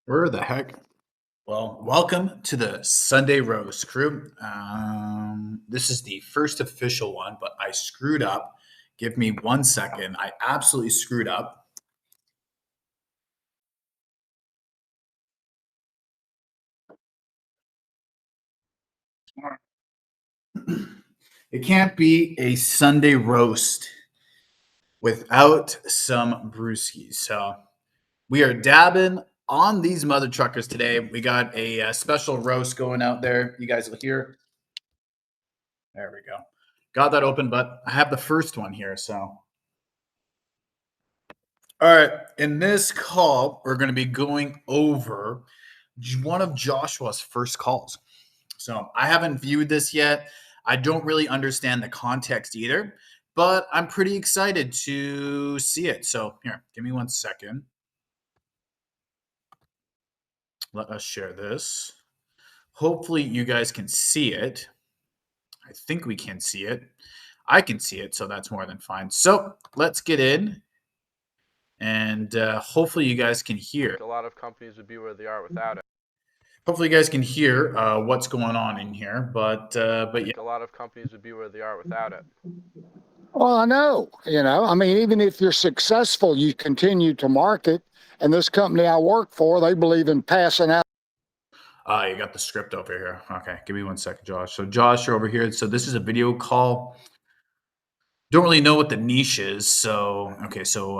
Where the heck? Well, welcome to the Sunday Roast crew. This is the first official one, but I screwed up. Give me 1 second. I absolutely screwed up. It can't be a Sunday roast without some brewskis. So we are dabbing on these mother truckers today. We got a special roast going out there. You guys will hear. There we go. Got that open, but I have the first one here. So all right, in this call, we're going to be going over one of Joshua's first calls. So I haven't viewed this yet. I don't really understand the context either, but I'm pretty excited to see it. So here, give me 1 second. Let us share this. Hopefully, you guys can see it. I think we can see it. I can see it, so that's more than fine. So let's get in. And hopefully you guys can hear. A lot of companies would be where they are without it. Hopefully you guys can hear what's going on in here, but yeah. A lot of companies would be where they are without it. Well, I know, I mean, even if you're successful, you continue to market. And this company I work for, they believe in passing out. You got the script over here. Okay, give me 1 second, Josh. So Josh, you're over here. So this is a video call. Don't really know what the niche is. So, okay, so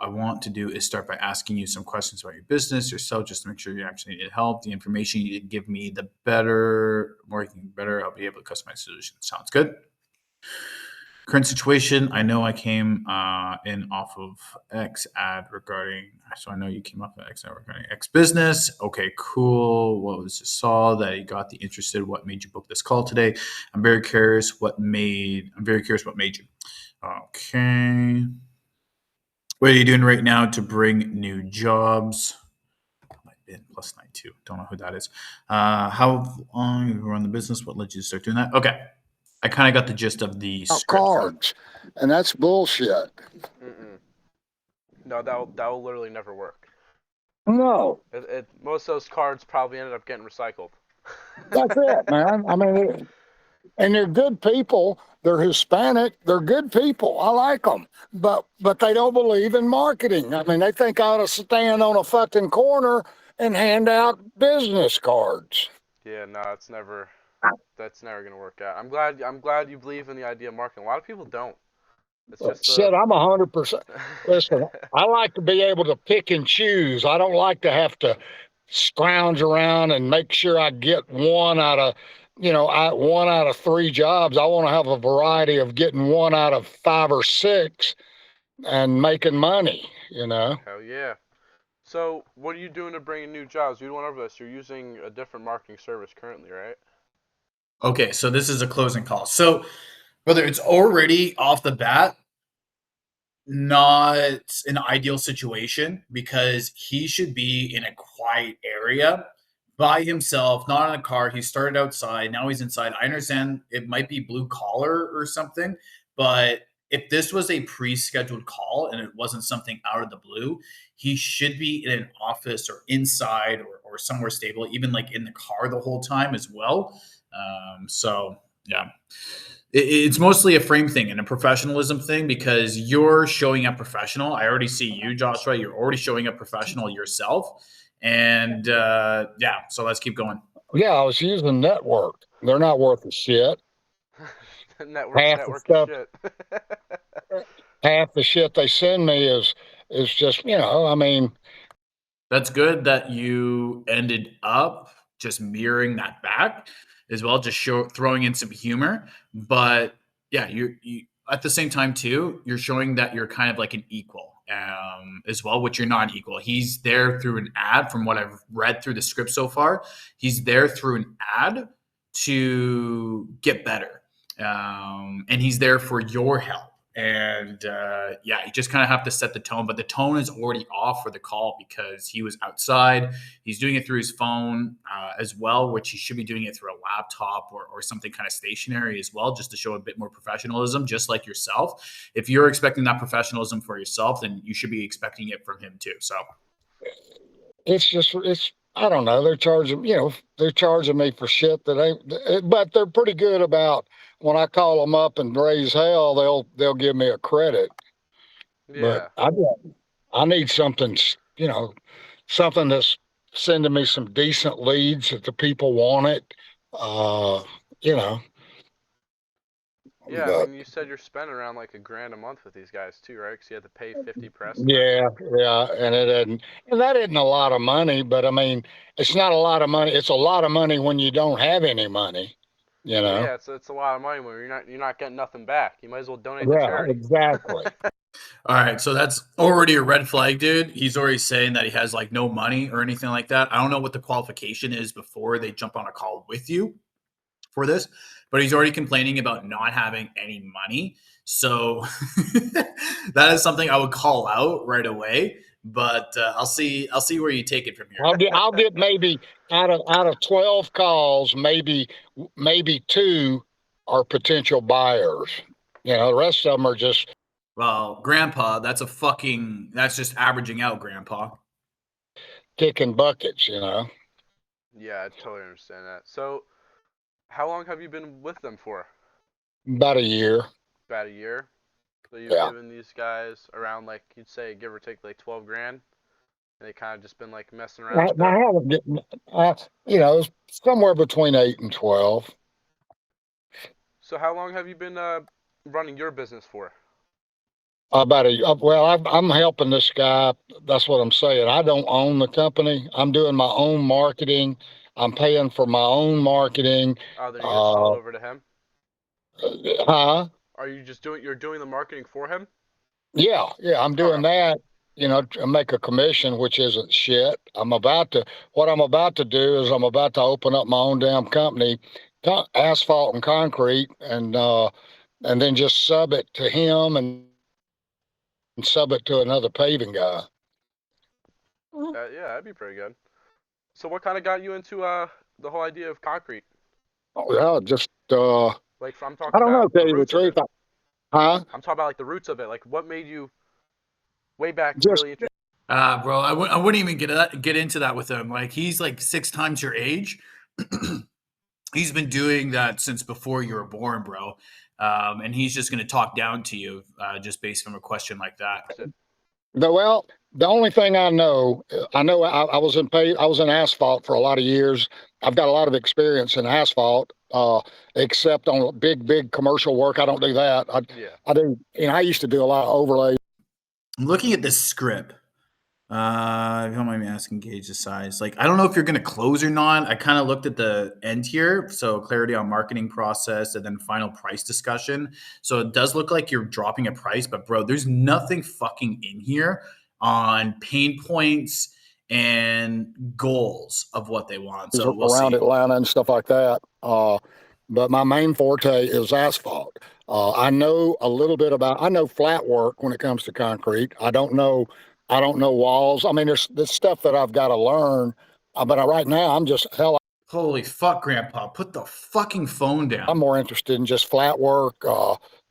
I want to do is start by asking you some questions about your business, yourself, just to make sure you actually need help. The information you give me, the better, more you can better, I'll be able to customize solutions. Sounds good. Current situation, I know I came in off of X ad regarding, so I know you came up with X ad regarding X business. Okay, cool. What was you saw that you got the interested? What made you book this call today? I'm very curious what made you. Okay. What are you doing right now to bring new jobs? Plus 92. Don't know who that is. How long you run the business? What led you to start doing that? Okay. I kind of got the gist of the script. Cards, and that's bullshit. No, that will literally never work. No. Most of those cards probably ended up getting recycled. That's it, man. I mean, and they're good people. They're Hispanic. They're good people. I like them, but they don't believe in marketing. I mean, they think I ought to stand on a fucking corner and hand out business cards. Yeah, no, that's never gonna work out. I'm glad you believe in the idea of marketing. A lot of people don't. It's just shit. I'm 100%. Listen, I like to be able to pick and choose. I don't like to have to scrounge around and make sure I get one out of 3 jobs. I want to have a variety of getting 1 out of 5 or 6 and making money. Hell yeah. So, what are you doing to bring in new jobs? You went over this. You're using a different marketing service currently, right? Okay, so this is a closing call. So, whether it's already off the bat not an ideal situation because he should be in a quiet area by himself, not in a car. He started outside, now he's inside. I understand it might be blue collar or something, but if this was a pre-scheduled call and it wasn't something out of the blue, he should be in an office or inside or somewhere stable, even like in the car the whole time as well. So yeah, it's mostly a frame thing and a professionalism thing because you're showing up professional. I already see you, Joshua. You're already showing up professional yourself. And yeah, so let's keep going. Yeah, I was using Network. They're not worth a shit. network shit. Half the shit they send me is just, I mean. That's good that you ended up just mirroring that back as well, just throwing in some humor. But yeah, you at the same time too, you're showing that you're kind of like an equal as well, which you're not equal. He's there through an ad. From what I've read through the script so far, he's there through an ad to get better, and he's there for your help. And yeah, you just kind of have to set the tone, but the tone is already off for the call because he was outside. He's doing it through his phone as well, which he should be doing it through a laptop or something kind of stationary as well, just to show a bit more professionalism, just like yourself. If you're expecting that professionalism for yourself, then you should be expecting it from him too. So it's I don't know. They're charging me for shit that ain't. But they're pretty good about when I call them up and raise hell, they'll give me a credit. But Yeah. I need something, something that's sending me some decent leads that the people want it. Uh, you know, Yeah, I but mean, you said you're spending around like $1,000 a month with these guys too, right? Because you had to pay 50 press and that. yeah, and that isn't a lot of money, but I mean, it's not a lot of money. It's a lot of money when you don't have any money, you Well, know. yeah, it's a lot of money when you're not getting nothing back. You might as well donate to Yeah, charity. exactly. All right, so that's already a red flag, dude. He's already saying that he has like no money or anything like that. I don't know what the qualification is before they jump on a call with you for this, but he's already complaining about not having any money. So that is something I would call out right away. But I'll see where you take it from here. I'll get maybe out of 12 calls, maybe two are potential buyers. The rest of them are just Well, Grandpa, that's just averaging out, Grandpa. kicking buckets. Yeah, I totally understand that. So, how long have you been with them for? About a year. About a year. So you've Yeah. given these guys around like you'd say give or take like 12 grand, and they kind of just been like messing around with I it. haven't it's somewhere between 8 and 12. So how long have you been running your business for? Well, I'm helping this guy. That's what I'm saying. I don't own the company. I'm doing my own marketing. I'm paying for my own marketing. Oh, then you just sell Uh, it over to him. huh? Are you just doing the marketing for him? Yeah, I'm doing Okay. that. To make a commission, which isn't shit. What I'm about to do is I'm about to open up my own damn company, asphalt and concrete, and then just sub it to him and sub it to another paving guy. Yeah, that'd be pretty good. So what kind of got you into the whole idea of concrete? Oh, yeah, just Like I'm I talking don't know, about to the tell you the roots of truth. it. Huh? I'm talking about like the roots of it. Like what made you way back Just really interested? Bro, I wouldn't even get into that with him. Like he's like 6 times your age. He's been doing that since before you were born, bro. And he's just going to talk down to you just based on a question like that. the only thing I was I was in asphalt for a lot of years. I've got a lot of experience in asphalt, except on big commercial work. I don't do that. Yeah. I do. I used to do a lot of overlay. I'm looking at this script. If you don't mind me asking, gauge the size. Like, I don't know if you're going to close or not. I kind of looked at the end here. So, clarity on marketing process and then final price discussion. So, it does look like you're dropping a price, but bro, there's nothing fucking in here on pain points and goals of what they want. So, we'll Around see. Atlanta and stuff like that. But my main forte is asphalt. I know a little bit I know flat work when it comes to concrete. I don't know walls. I mean, there's stuff that I've got to learn. But right now, Holy fuck, Grandpa. Put the fucking phone down. I'm more interested in just flat work,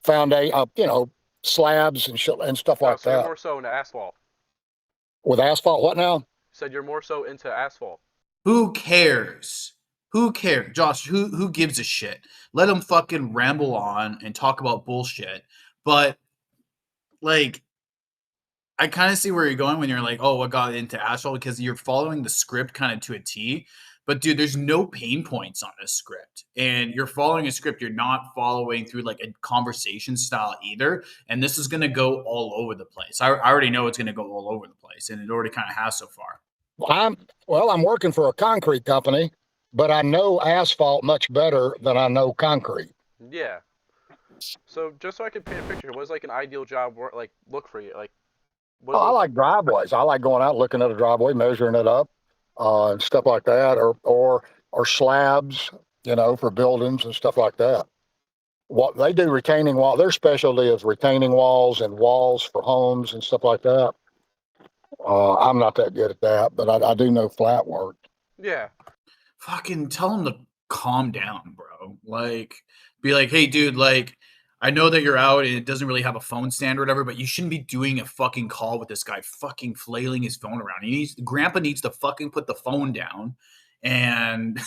foundation, slabs and shit and stuff like So you're that. more so into asphalt. With asphalt, what now? You said you're more so into asphalt. Who cares? Who cares? Josh, who gives a shit? Let him fucking ramble on and talk about bullshit. But like I kind of see where you're going when you're like, oh, what got into asphalt? Because you're following the script kind of to a T. But dude, there's no pain points on this script. And you're following a script, you're not following through like a conversation style either. And this is gonna go all over the place. I already know it's gonna go all over the place, and it already kind of has so far. I'm working for a concrete company, but I know asphalt much better than I know concrete. Yeah. So just so I can paint a picture, what's like an ideal job like look for you? Like I like driveways. I like going out looking at a driveway, measuring it up, and stuff like that, or slabs, for buildings and stuff like that. What they do retaining wall. Their specialty is retaining walls and walls for homes and stuff like that. I'm not that good at that, but I do know flat work. Yeah. Fucking tell him to calm down, bro. Like, be like, hey, dude, like, I know that you're out and it doesn't really have a phone stand or whatever, but you shouldn't be doing a fucking call with this guy fucking flailing his phone around. Grandpa needs to fucking put the phone down and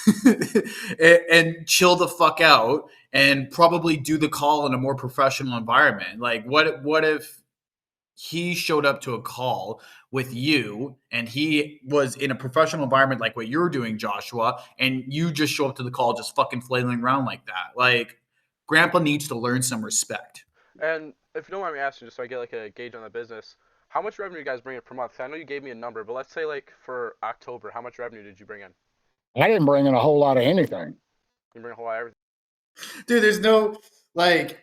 and chill the fuck out and probably do the call in a more professional environment. Like what if he showed up to a call with you and he was in a professional environment like what you're doing, Joshua, and you just show up to the call just fucking flailing around like that? Like, grandpa needs to learn some respect. And if you don't mind me asking, just so I get like a gauge on the business, how much revenue you guys bring in per month? I know you gave me a number, but let's say like for October, how much revenue did you bring in? I didn't bring in a whole lot of anything. You bring a whole lot of everything. Dude, there's no like,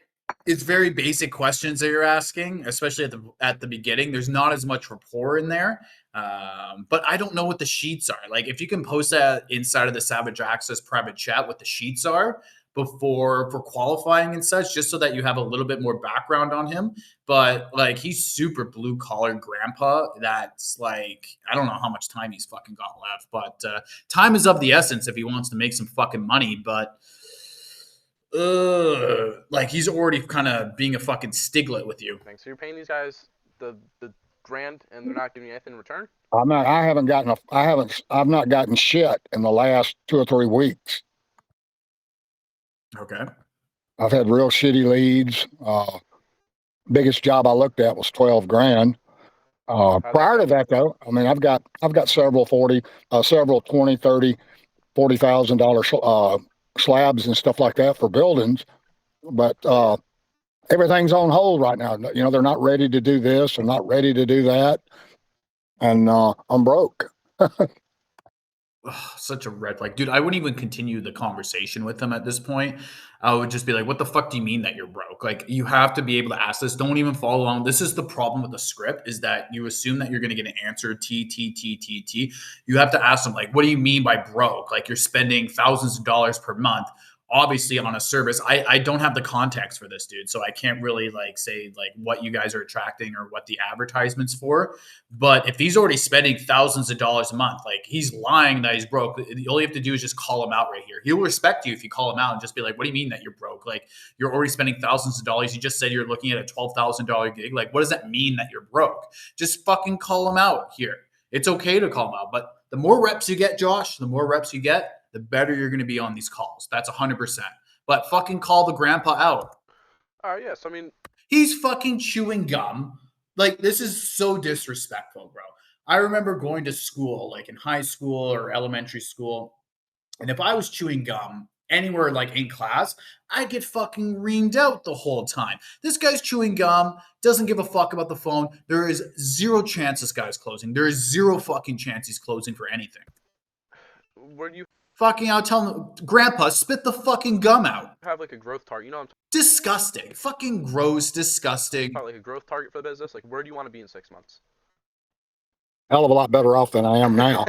it's very basic questions that you're asking, especially at the beginning. There's not as much rapport in there. But I don't know what the sheets are. Like, if you can post that inside of the Savage Access private chat, what the sheets are before for qualifying and such, just so that you have a little bit more background on him. But like, he's super blue collar grandpa. That's like, I don't know how much time he's fucking got left, but time is of the essence if he wants to make some fucking money. But like, he's already kind of being a fucking stiglet with you. So you're paying these guys the grand, and they're not giving you anything in return? I've not gotten shit in the last 2 or 3 weeks. Okay. I've had real shitty leads. Biggest job I looked at was 12 grand. Prior to that though, I mean, I've got several 20, 30, $40,000 slabs and stuff like that for buildings, but everything's on hold right now. You know, they're not ready to do this, they're not ready to do that, and I'm broke. Ugh, such a red flag, dude. I wouldn't even continue the conversation with him at this point. I would just be like, what the fuck do you mean that you're broke? Like, you have to be able to ask this. Don't even follow along. This is the problem with the script, is that you assume that you're going to get an answer T. You have to ask them, like, what do you mean by broke? Like, you're spending thousands of dollars per month obviously on a service. I don't have the context for this, dude, so I can't really like say like what you guys are attracting or what the advertisement's for. But if he's already spending thousands of dollars a month, like, he's lying that he's broke. All you have to do is just call him out right here. He'll respect you if you call him out and just be like, what do you mean that you're broke? Like, you're already spending thousands of dollars. You just said you're looking at a $12,000 gig. Like, what does that mean that you're broke? Just fucking call him out here. It's okay to call him out, but the more reps you get, Josh, the more reps you get, the better you're going to be on these calls. That's 100%. But fucking call the grandpa out. Yes. I mean, he's fucking chewing gum. Like, this is so disrespectful, bro. I remember going to school, like in high school or elementary school, and if I was chewing gum anywhere like in class, I get fucking reamed out the whole time. This guy's chewing gum, doesn't give a fuck about the phone. There is zero chance this guy's closing. There is zero fucking chance he's closing for anything. Where do you fucking out telling him, grandpa, spit the fucking gum out? have like a growth target? You know what I'm disgusting. Fucking gross, disgusting. talking about, like a growth target for the business? Like, where do you want to be in 6 months? Hell of a lot better off than I am now.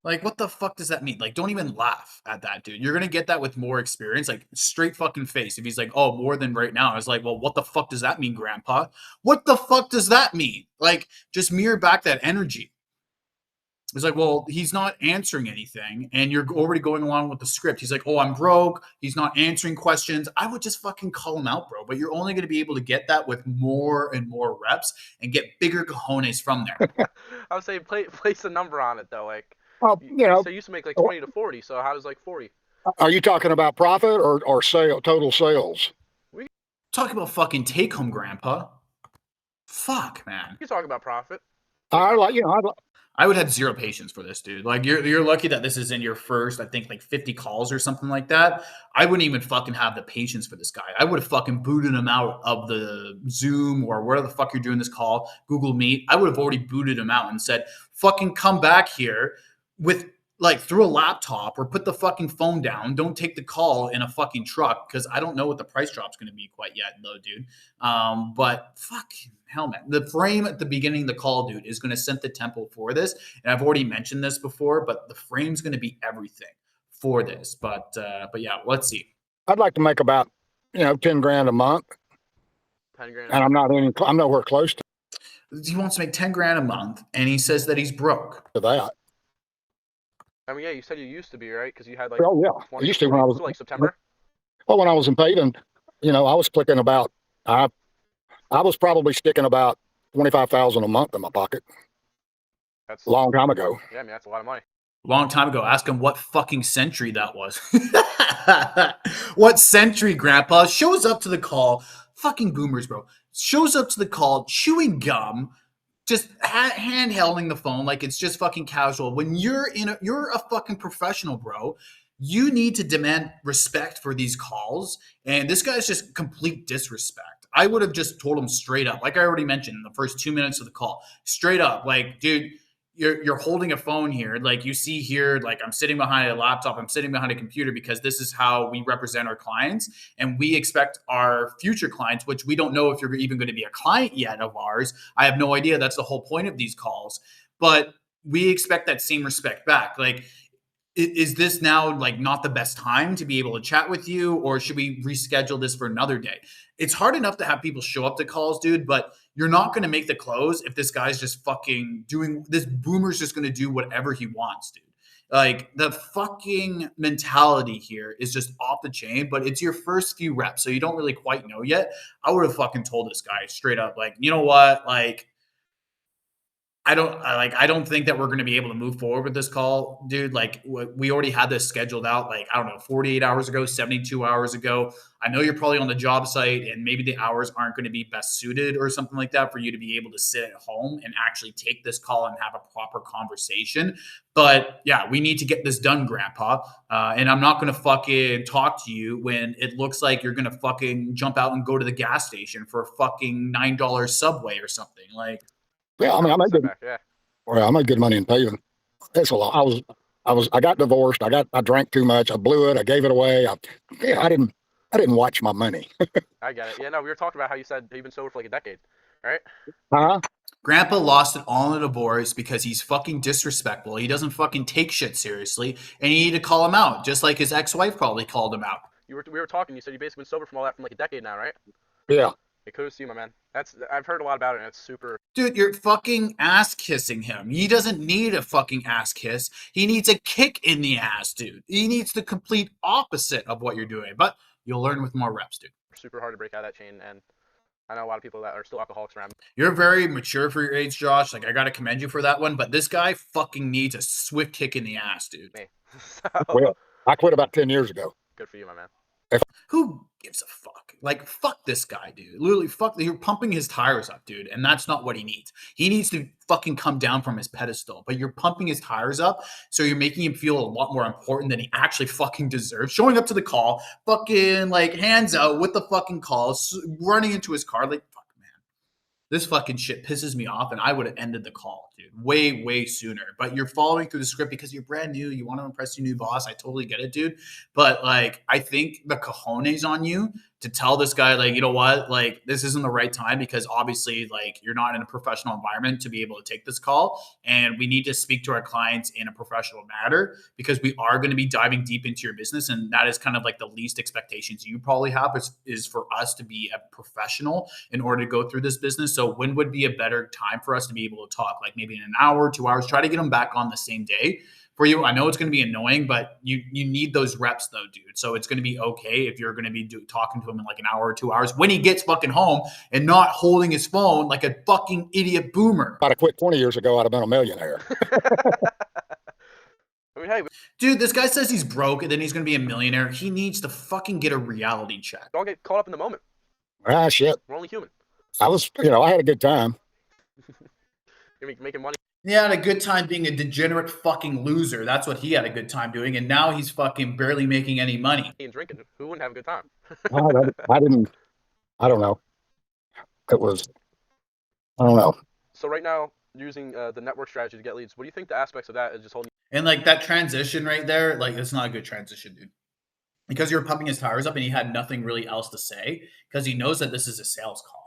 Like, what the fuck does that mean? Like, don't even laugh at that, dude. You're gonna get that with more experience. Like, straight fucking face. If he's like, oh, more than right now, I was like, well, what the fuck does that mean, grandpa? What the fuck does that mean? Like, just mirror back that energy. It's like, well, he's not answering anything, and you're already going along with the script. He's like, oh, I'm broke. He's not answering questions. I would just fucking call him out, bro. But you're only going to be able to get that with more and more reps and get bigger cojones from there. I would say place a number on it, though. Like, you know, so you used to make like 20 to 40. So how does like 40? Are you talking about profit or total sales? Talk about fucking take home, grandpa. Fuck, man. You talk about profit. I would have zero patience for this, dude. Like, you're lucky that this is in your first, I think, like 50 calls or something like that. I wouldn't even fucking have the patience for this guy. I would have fucking booted him out of the Zoom or where the fuck you're doing this call, Google Meet. I would have already booted him out and said, fucking come back here with like through a laptop or put the fucking phone down. Don't take the call in a fucking truck, because I don't know what the price drop's going to be quite yet, though, dude. But fuck. Hell, man. The frame at the beginning of the call, dude, is going to set the tempo for this. And I've already mentioned this before, but the frame's going to be everything for this. But yeah, let's see. I'd like to make about, 10 grand a month. 10 grand. And I'm nowhere close to He wants to make 10 grand a month, and he says that he's broke. that. I mean, yeah, you said you used to be, right? Because you had like. Oh yeah, I used to when I was like September. Well, when I was in paving, I was clicking about, I was probably sticking about 25,000 a month in my pocket That's a long time ago. Yeah, I mean that's a lot of money. Long time ago. Ask him what fucking century that was. What century, Grandpa? Shows up to the call. Fucking boomers, bro. Shows up to the call, chewing gum, just handhelding the phone like it's just fucking casual. When you're a fucking professional, bro. You need to demand respect for these calls, and this guy's just complete disrespect. I would have just told him straight up, like I already mentioned in the first 2 minutes of the call, straight up, like, dude, you're holding a phone here, like you see here, like I'm sitting behind a laptop, I'm sitting behind a computer because this is how we represent our clients, and we expect our future clients, which we don't know if you're even going to be a client yet of ours. I have no idea. That's the whole point of these calls, but we expect that same respect back. Like, is this now like not the best time to be able to chat with you, or should we reschedule this for another day? It's hard enough to have people show up to calls, dude, but you're not going to make the close if this guy's just fucking doing this. Boomer's just going to do whatever he wants, dude. Like, the fucking mentality here is just off the chain, but it's your first few reps, so you don't really quite know yet. I would have fucking told this guy straight up, like, you know what, like, I don't think that we're going to be able to move forward with this call, dude. Like, we already had this scheduled out, like, I don't know, 48 hours ago, 72 hours ago. I know you're probably on the job site and maybe the hours aren't going to be best suited or something like that for you to be able to sit at home and actually take this call and have a proper conversation. But yeah, we need to get this done, Grandpa. And I'm not going to fucking talk to you when it looks like you're going to fucking jump out and go to the gas station for a fucking $9 Subway or something. Like, Yeah, I mean, Yeah. I made good money in paving. It's a lot. I got divorced. I drank too much. I blew it. I gave it away. I didn't watch my money. I get it. Yeah, no, we were talking about how you said you've been sober for like a decade, right? Huh? Grandpa lost it all in a divorce because he's fucking disrespectful. He doesn't fucking take shit seriously, and you need to call him out, just like his ex-wife probably called him out. We were talking. You said you've basically been sober from all that from like a decade now, right? Yeah. Hey, kudos to you, my man. I've heard a lot about it, and it's super. Dude, you're fucking ass kissing him. He doesn't need a fucking ass kiss. He needs a kick in the ass, dude. He needs the complete opposite of what you're doing. But you'll learn with more reps, dude. Super hard to break out of that chain, and I know a lot of people that are still alcoholics around. You're very mature for your age, Josh. Like, I gotta commend you for that one. But this guy fucking needs a swift kick in the ass, dude. Me. Well, I quit about 10 years ago. Good for you, my man. Who gives a fuck? Like, fuck this guy, dude. Literally, fuck. You're pumping his tires up, dude, and that's not what he needs. He needs to fucking come down from his pedestal, but you're pumping his tires up, so you're making him feel a lot more important than he actually fucking deserves. Showing up to the call, fucking, like, hands out with the fucking calls, running into his car, like, fuck, man. This fucking shit pisses me off, and I would have ended the call, dude, way, way sooner. But you're following through the script because you're brand new. You want to impress your new boss. I totally get it, dude. But, like, I think the cojones on you to tell this guy, like, you know what, like, this isn't the right time because obviously, like, you're not in a professional environment to be able to take this call. And we need to speak to our clients in a professional manner because we are going to be diving deep into your business. And that is kind of like the least expectations you probably have is for us to be a professional in order to go through this business. So when would be a better time for us to be able to talk? Like maybe in an hour, 2 hours, try to get them back on the same day. For you, I know it's going to be annoying, but you need those reps though, dude. So it's going to be okay if you're going to be talking to him in like an hour or 2 hours when he gets fucking home and not holding his phone like a fucking idiot boomer. If I'd have quit 20 years ago, I'd have been a millionaire. I mean, hey, Dude, this guy says he's broke and then he's going to be a millionaire. He needs to fucking get a reality check. don't get caught up in the moment. Ah, shit. We're only human. I had a good time. You're making money. He had a good time being a degenerate fucking loser. That's what he had a good time doing. And now he's fucking barely making any money. And drinking. Who wouldn't have a good time? I don't know. I don't know. So right now, using the network strategy to get leads, what do you think the aspects of that is just holding? And like that transition right there, like it's not a good transition, dude. Because you're pumping his tires up and he had nothing really else to say because he knows that this is a sales call.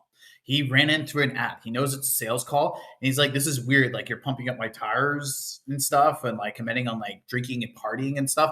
He ran into an ad. He knows it's a sales call. And he's like, this is weird. Like you're pumping up my tires and stuff and like commenting on like drinking and partying and stuff.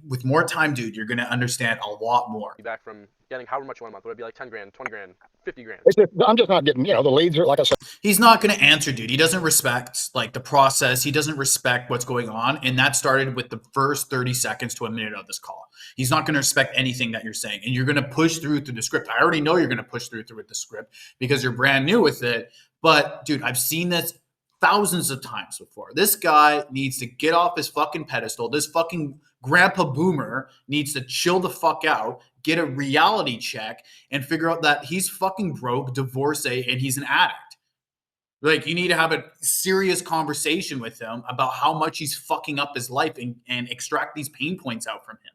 With more time, dude, you're going to understand a lot more. Back from getting however much you want a month. Would it be like 10 grand, 20 grand, 50 grand? I'm just not getting, the leads are, like I said. He's not going to answer, dude. He doesn't respect like the process. He doesn't respect what's going on. And that started with the first 30 seconds to a minute of this call. He's not going to respect anything that you're saying, and you're going to push through the script. I already know you're going to push through with the script because you're brand new with it. But dude, I've seen this thousands of times before. This guy needs to get off his fucking pedestal. This fucking grandpa boomer needs to chill the fuck out, get a reality check, and figure out that he's fucking broke, divorcee, and he's an addict. Like, you need to have a serious conversation with him about how much he's fucking up his life and extract these pain points out from him.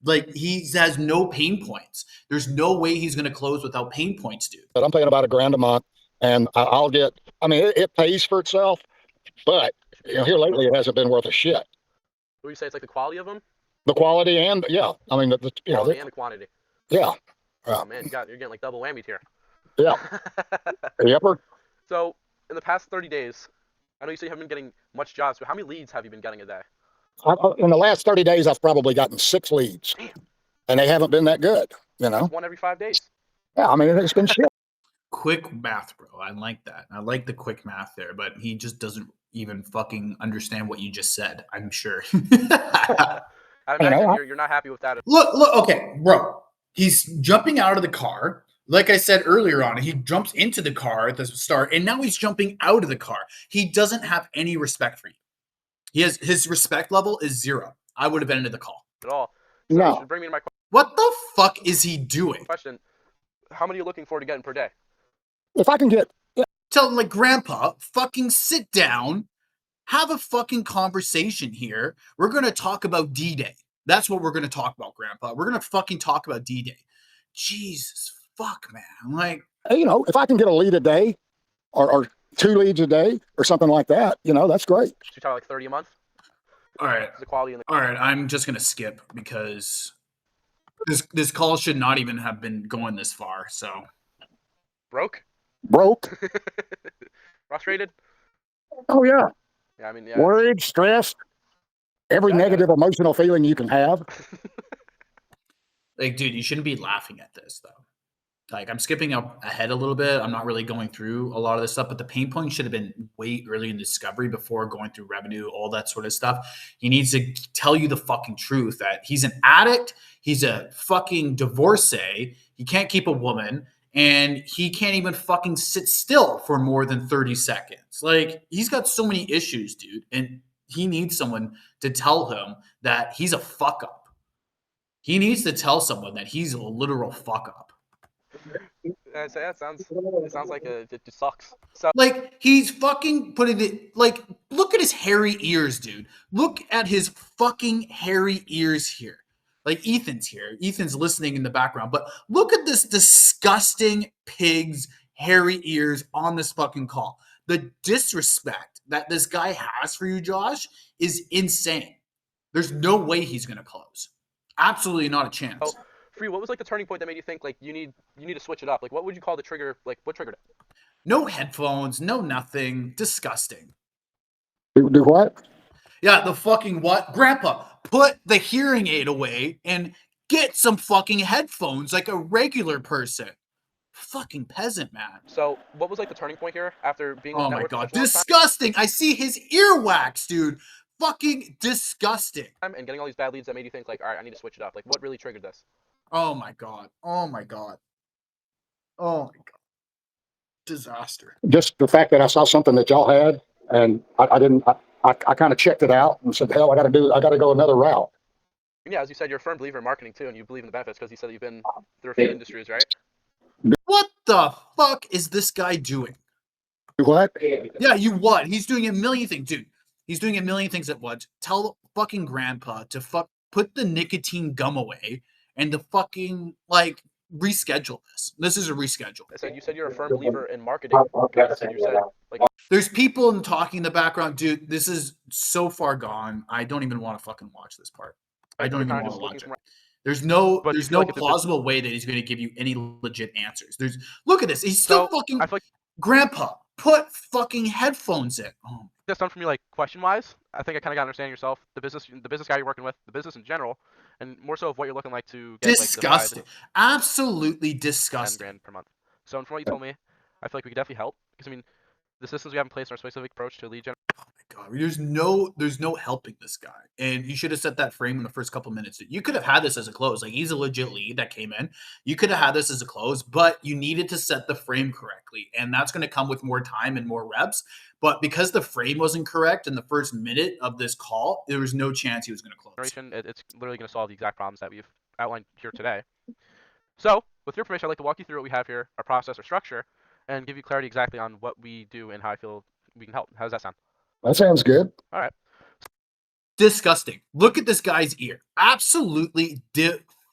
Like, he has no pain points. There's no way he's going to close without pain points, dude. But I'm paying about $1,000 a month, and I'll get. I mean, it pays for itself, but here lately it hasn't been worth a shit. What do you say? It's like the quality of them? The quality and I mean, the quality and the quantity. Yeah. Oh man, you're getting like double whammied here. Yeah. Yepper. So in the past 30 days, I know you say you haven't been getting much jobs, but how many leads have you been getting a day? In the last 30 days, I've probably gotten 6 leads. Damn. And they haven't been that good, That's 1 every 5 days. Yeah, I mean, it's been shit. Quick math, bro. I like that. I like the quick math there, but he just doesn't even fucking understand what you just said, I'm sure. I imagine you're not happy with that. Look, okay, bro. He's jumping out of the car. Like I said earlier on, he jumps into the car at the start, and now he's jumping out of the car. He doesn't have any respect for you. His respect level is 0. I would have ended the call. At all. So no. You should bring me to my question. What the fuck is he doing? Question. How many are you looking for to get in per day? If I can get... Tell him, like, Grandpa, fucking sit down, have a fucking conversation here. We're going to talk about D-Day. That's what we're going to talk about, Grandpa. We're going to fucking talk about D-Day. Jesus fuck, man. I'm like... if I can get a lead a day or 2 leads a day or something like that, that's great. Should you talk like 30 a month? All right. The quality in the... All right, I'm just going to skip because this call should not even have been going this far, so... Broke? Frustrated? Oh, yeah. Yeah, I mean, yeah. Worried, stressed, every negative emotional feeling you can have. Like, dude, you shouldn't be laughing at this, though. Like, I'm skipping up ahead a little bit. I'm not really going through a lot of this stuff, but the pain point should have been way early in discovery before going through revenue, all that sort of stuff. He needs to tell you the fucking truth that he's an addict. He's a fucking divorcee. He can't keep a woman. And he can't even fucking sit still for more than 30 seconds. Like, he's got so many issues, dude. And he needs someone to tell him that he's a fuck up. He needs to tell someone that he's a literal fuck up. It sounds like it just sucks. So, like, he's fucking putting it, like, look at his hairy ears, dude. Look at his fucking hairy ears here. Like, Ethan's here. Ethan's listening in the background. But look at this disgusting pig's hairy ears on this fucking call. The disrespect that this guy has for you, Josh, is insane. There's no way he's going to close. Absolutely not a chance. So, for you, what was like the turning point that made you think like you need to switch it up? Like, what would you call the trigger? Like, what triggered it? No headphones, no nothing. Disgusting. Do what? Yeah, the fucking what? Grandpa, put the hearing aid away and get some fucking headphones like a regular person. Fucking peasant, man. So, what was like the turning point here after being? Oh my god, disgusting! I see his earwax, dude. Fucking disgusting. And getting all these bad leads that made you think like, all right, I need to switch it up. Like, what really triggered this? Oh my god. Oh my god. Oh my god. Disaster. Just the fact that I saw something that y'all had, and I kind of checked it out and said, hell, I got to go another route. And yeah, as you said, you're a firm believer in marketing too, and you believe in the benefits because you said that you've been through a few industries, right? What the fuck is this guy doing? What? Yeah, you what? He's doing a million things, dude. He's doing a million things at once. Tell fucking Grandpa to put the nicotine gum away and to fucking like reschedule this. This is a reschedule. I said you said you're a firm believer in marketing. You said like there's people talking in the background, dude. This is so far gone. I don't even want to fucking watch this part. I don't even want to watch it. There's no plausible way that he's going to give you any legit answers. Look at this. He's still fucking Grandpa. Put fucking headphones in. Oh. That's done for me, like question wise. I think I kind of got to understand yourself, the business guy you're working with, the business in general, and more so of what you're looking like to get. Disgusting. Like, absolutely disgusting. $10,000 per month. So from what you told me, I feel like we could definitely help because I mean, the systems we have in place are a specific approach to lead generation. Oh my God, there's no helping this guy. And you should have set that frame in the first couple minutes. You could have had this as a close. Like, he's a legit lead that came in. You could have had this as a close, but you needed to set the frame correctly. And that's going to come with more time and more reps. But because the frame wasn't correct in the first minute of this call, there was no chance he was going to close. It's literally going to solve the exact problems that we've outlined here today. So, with your permission, I'd like to walk you through what we have here, our process or structure, and give you clarity exactly on what we do and how I feel we can help. How does that sound? That sounds good. All right. Disgusting. Look at this guy's ear. Absolutely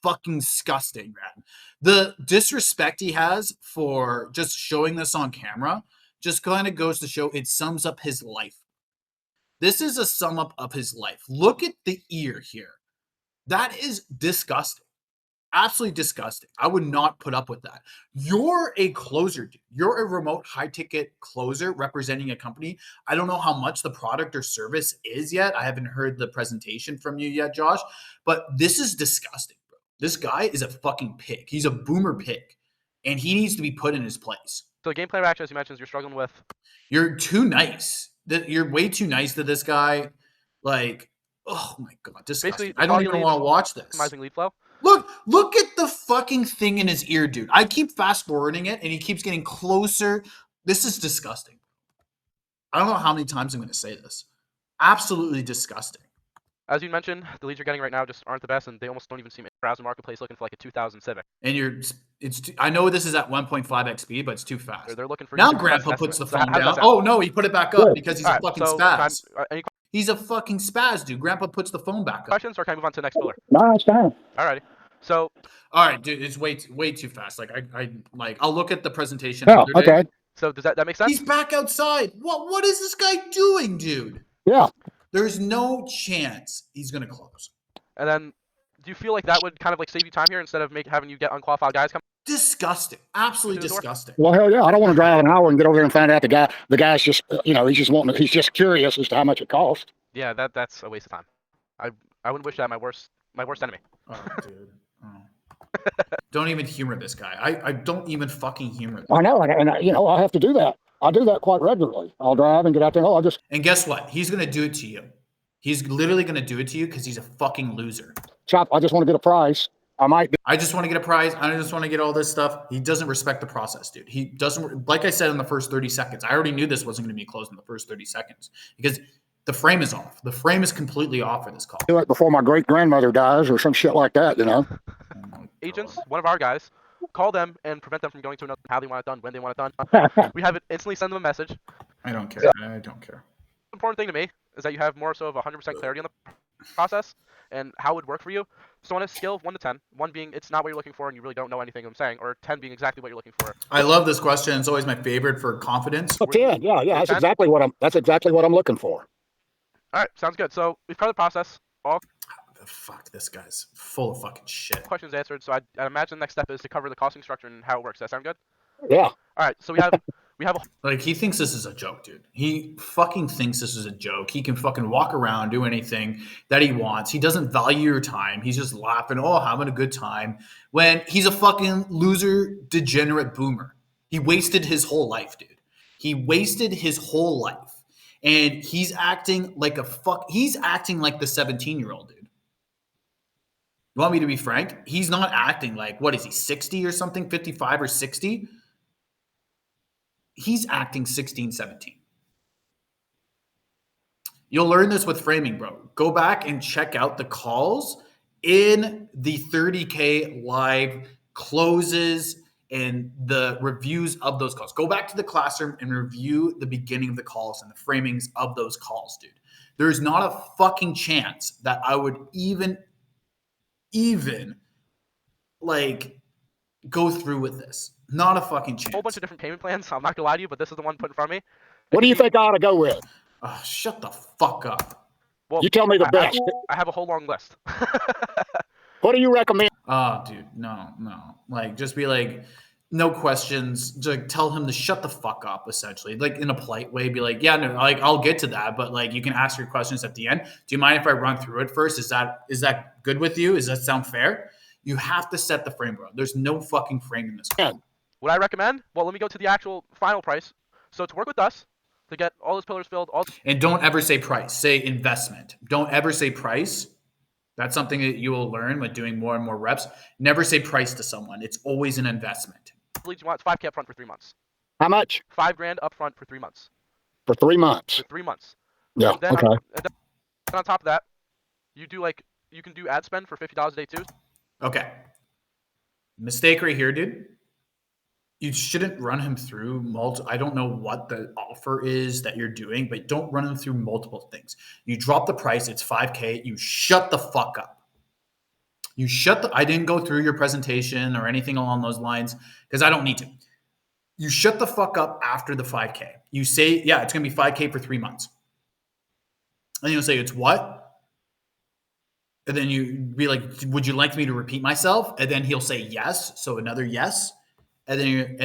fucking disgusting, man. The disrespect he has for just showing this on camera just kind of goes to show it sums up his life. This is a sum up of his life. Look at the ear here. That is disgusting. Absolutely disgusting. I would not put up with that. You're a closer, dude. You're a remote high-ticket closer representing a company. I don't know how much the product or service is yet. I haven't heard the presentation from you yet, Josh. But this is disgusting, bro. This guy is a fucking pig. He's a boomer pig. And he needs to be put in his place. So the game plan of action, as you mentioned, is you're struggling with... You're too nice. You're way too nice to this guy. Like, oh my God, disgusting. Basically, I don't even want to watch this. Optimizing lead flow. Look at the fucking thing in his ear, dude. I keep fast forwarding it and he keeps getting closer. This is disgusting. I don't know how many times I'm going to say this. Absolutely disgusting. As you mentioned, the leads you're getting right now just aren't the best, and they almost don't even seem in the browser marketplace looking for like a 2000 Civic. And I know this is at 1.5x speed, but it's too fast. They're looking for now Grandpa puts the phone down. Oh no, he put it back up because he's a fucking spaz. He's a fucking spaz, dude. Grandpa puts the phone back up. Questions, or can I move on to the next filler? No, it's fine. Alrighty. So. All right, dude, it's way too fast. Like I'll look at the presentation. Oh, okay. So does that make sense? He's back outside. What is this guy doing, dude? Yeah. There's no chance he's gonna close. And then, do you feel like that would kind of like save you time here instead of having you get unqualified guys come? Disgusting. Absolutely disgusting. Well, hell yeah. I don't want to drive an hour and get over there and find out the guy's just, he's just curious as to how much it costs. Yeah, that's a waste of time. I wouldn't wish that my worst enemy. Oh, dude. Oh. Don't even humor this guy. I don't even fucking humor this. I know, and I have to do that. I do that quite regularly. I'll drive and get out there. And guess what? He's gonna do it to you. He's literally gonna do it to you because he's a fucking loser. Chop, I just want to get a price. I just want to get a prize. I just want to get all this stuff. He doesn't respect the process, dude. He doesn't, like I said in the first 30 seconds, I already knew this wasn't going to be closed in the first 30 seconds because the frame is off. The frame is completely off for this call. Do it before my great-grandmother dies or some shit like that, Agents, one of our guys, call them and prevent them from going to another, how they want it done, when they want it done. We have it instantly send them a message. I don't care. I don't care. The important thing to me is that you have more so of 100% clarity on the process and how it would work for you. So on a scale of 1 to 10, 1 being it's not what you're looking for and you really don't know anything I'm saying, or 10 being exactly what you're looking for. I love this question. It's always my favorite for confidence. 10, yeah. That's exactly what I'm looking for. All right, sounds good. So we've covered the process. All fuck, this guy's full of fucking shit. Questions answered. So I imagine the next step is to cover the costing structure and how it works. Does that sound good? Yeah. All right. So we have like, he thinks this is a joke, dude. He fucking thinks this is a joke. He can fucking walk around, do anything that he wants. He doesn't value your time. He's just laughing, having a good time, when he's a fucking loser, degenerate boomer. He wasted his whole life, dude. He wasted his whole life. And he's acting like he's acting like the 17-year-old, dude. You want me to be frank? He's not acting like, what is he, 60 or something, 55 or 60? He's acting 16, 17. You'll learn this with framing, bro. Go back and check out the calls in the 30K live closes and the reviews of those calls. Go back to the classroom and review the beginning of the calls and the framings of those calls, dude. There's not a fucking chance that I would even like go through with this. Not a fucking chance. A whole bunch of different payment plans. I'm not gonna lie to you, but this is the one put in front of me. What do you think I ought to go with? Oh, shut the fuck up. Well, you tell me the best. I have a whole long list. What do you recommend? Oh, dude, no. Like, just be like, no questions. Just tell him to shut the fuck up, essentially. Like, in a polite way, be like, yeah, no, like, I'll get to that, but like, you can ask your questions at the end. Do you mind if I run through it first? Is that good with you? Does that sound fair? You have to set the frame, bro. There's no fucking frame in this. What I recommend? Well, let me go to the actual final price. So to work with us, to get all those pillars filled. And don't ever say price. Say investment. Don't ever say price. That's something that you will learn with doing more and more reps. Never say price to someone. It's always an investment. Leads you want, it's $5K up front for 3 months. How much? $5,000 up front for 3 months. For 3 months. For 3 months. Yeah. Then Okay. on top of that, you can do ad spend for $50 a day too. Okay. Mistake right here, dude. You shouldn't run him through I don't know what the offer is that you're doing, but don't run him through multiple things. You drop the price, it's 5K. You shut the fuck up. I didn't go through your presentation or anything along those lines because I don't need to. You shut the fuck up after the 5K. You say, yeah, it's going to be 5K for 3 months. And you'll say, it's what? And then you be like, would you like me to repeat myself? And then he'll say yes. So another yes. And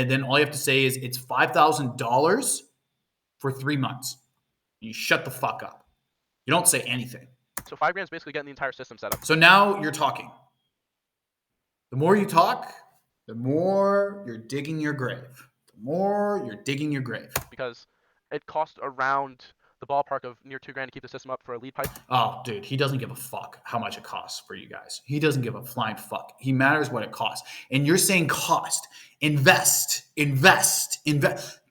then all you have to say is it's $5,000 for 3 months. You shut the fuck up. You don't say anything. So $5,000 is basically getting the entire system set up. So now you're talking. The more you talk, the more you're digging your grave. The more you're digging your grave. Because it costs around the ballpark of near $2,000 to keep the system up for a lead pipe. Oh, dude, he doesn't give a fuck how much it costs for you guys. He doesn't give a flying fuck. He matters what it costs. And you're saying cost. Invest.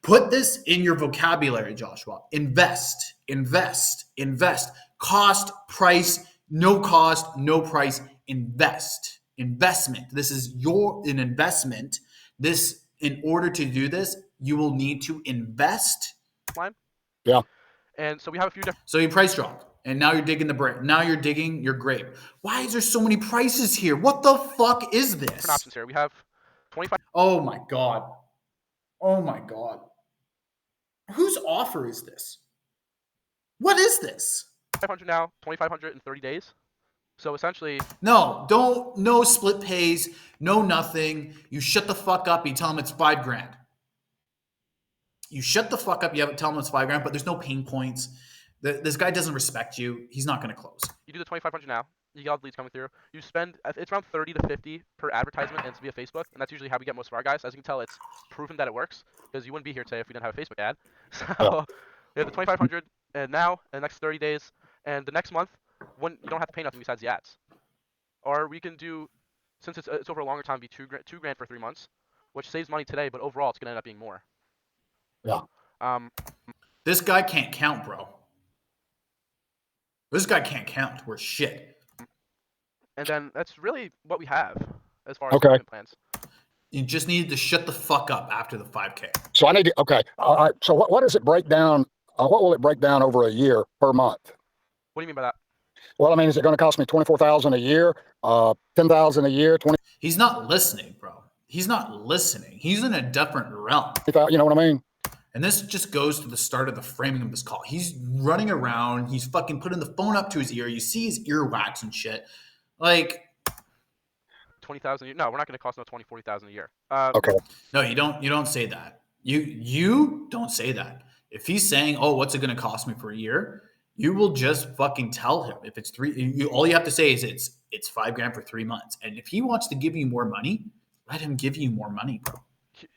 Put this in your vocabulary, Joshua. Invest. Cost, price, no cost, no price. Invest. Investment. This is an investment. In order to do this, you will need to invest. Yeah. And so we have a few different. So you price dropped, and now you're digging now you're digging your grave. Why is there so many prices here? What the fuck is this? Different options here. We have 25. Oh my god. Whose offer is this? What is this? 500 now, 2,500 in 30 days. So essentially, no split pays, no nothing. You shut the fuck up. You tell them it's $5,000. You shut the fuck up. You tell him it's $5,000, but there's no pain points. This guy doesn't respect you. He's not going to close. You do the 2,500 now. You get all the leads coming through. You spend, it's around 30 to 50 per advertisement, and it's via Facebook. And that's usually how we get most of our guys. As you can tell, it's proven that it works because you wouldn't be here today if we didn't have a Facebook ad. So we have the 2,500 and now in the next 30 days, and the next month, when you don't have to pay nothing besides the ads. Or we can do, since it's over a longer time, be $2,000 for 3 months, which saves money today, but overall it's going to end up being more. Yeah. This guy can't count, bro. This guy can't count. We're shit. And then that's really what we have as far as Okay. plans. You just needed to shut the fuck up after the 5K. So I need to, okay. All right. So what does it break down? What will it break down over a year per month? What do you mean by that? Well, I mean, is it going to cost me $24,000 a year, $10,000 a year, He's not listening, bro. He's not listening. He's in a different realm. You know what I mean? And this just goes to the start of the framing of this call. He's running around. He's fucking putting the phone up to his ear. You see his earwax and shit. Like, 20,000 a year? No, we're not going to cost no 20, 40,000 a year. Okay. no, you don't say that. You don't say that. If he's saying, oh, what's it going to cost me for a year? You will just fucking tell him. If it's all you have to say is it's $5,000 for 3 months. And if he wants to give you more money, let him give you more money, bro.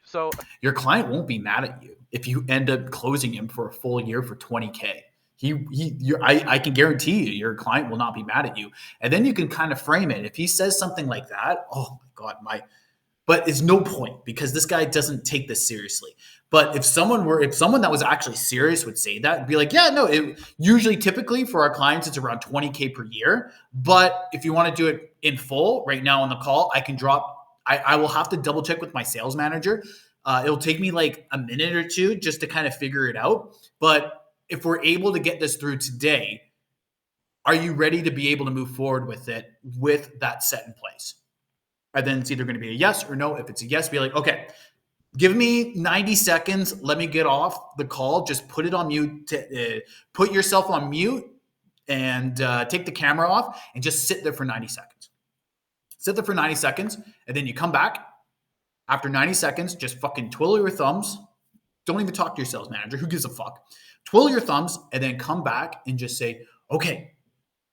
So your client won't be mad at you if you end up closing him for a full year for $20K. I can guarantee you, your client will not be mad at you. And then you can kind of frame it. If he says something like that, oh my God, but it's no point because this guy doesn't take this seriously. But if someone that was actually serious would say that and be like, yeah, no, usually typically for our clients, it's around $20K per year. But if you want to do it in full right now on the call, I can drop. I will have to double check with my sales manager. It'll take me like a minute or two just to kind of figure it out. But if we're able to get this through today, are you ready to be able to move forward with it with that set in place? And then it's either going to be a yes or no. If it's a yes, be like, okay, give me 90 seconds. Let me get off the call. Just put it on mute. Put yourself on mute and take the camera off and just sit there for 90 seconds. Sit there for 90 seconds, and then you come back. After 90 seconds, just fucking twiddle your thumbs. Don't even talk to your sales manager. Who gives a fuck? Twiddle your thumbs, and then come back and just say, okay,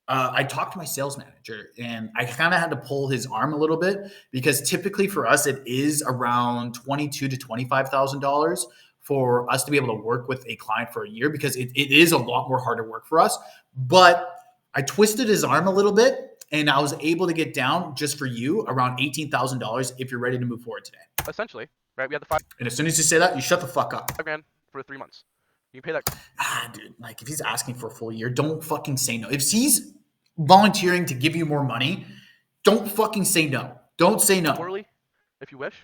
I talked to my sales manager, and I kind of had to pull his arm a little bit because typically for us, it is around $22,000 to $25,000 for us to be able to work with a client for a year because it is a lot more harder work for us. But I twisted his arm a little bit and I was able to get down just for you around $18,000 if you're ready to move forward today. Essentially, right? We had the $5 And as soon as you say that, you shut the fuck up. grand for 3 months. You can pay that. Dude, like if he's asking for a full year, don't fucking say no. If he's volunteering to give you more money, don't fucking say no. Don't say no. Quarterly, if you wish.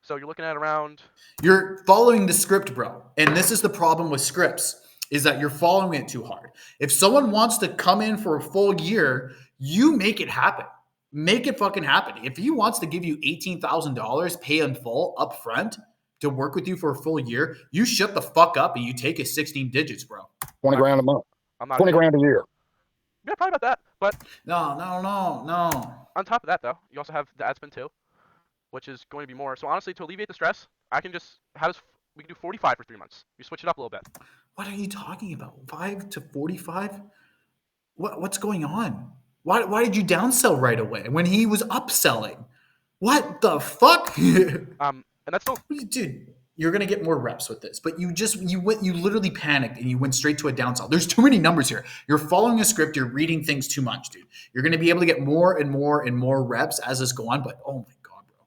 So you're looking at around. You're following the script, bro. And this is the problem with scripts, is that you're following it too hard. If someone wants to come in for a full year, you make it happen. Make it fucking happen. If he wants to give you $18,000, pay in full up front to work with you for a full year, you shut the fuck up and you take his 16 digits, bro. 20 grand a month. I'm not 20 grand a year. Yeah, probably about that. But No. on top of that, though, you also have the ad spend too, which is going to be more. So honestly, to alleviate the stress, we can do 45 for 3 months. You switch it up a little bit. What are you talking about? 5 to 45? What's going on? Why did you downsell right away when he was upselling? What the fuck? And that's still, Dude, you're gonna get more reps with this, but you literally panicked and you went straight to a downsell. There's too many numbers here. You're following a script. You're reading things too much, dude. You're gonna be able to get more and more and more reps as this go on. But oh my god, bro.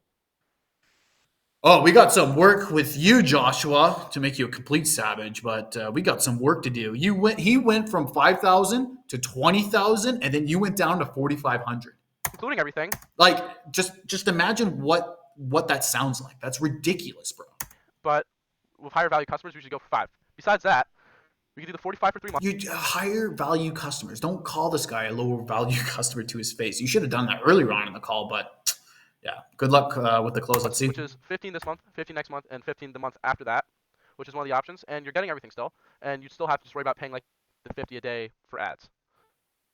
Oh, we got some work with you, Joshua, to make you a complete savage. But we got some work to do. He went from 5,000 to 20,000, and then you went down to 4,500. including everything. Like, just imagine what that sounds like. That's ridiculous, bro. But with higher value customers, we usually go for 5. Besides that, we can do the 45 for 3 months. You higher value customers. Don't call this guy a lower value customer to his face. You should have done that earlier on in the call, but yeah. Good luck with the close. Let's see. Which is 15 this month, 15 next month, and 15 the month after that, which is one of the options. And you're getting everything still, and you still have to just worry about paying like the 50 a day for ads.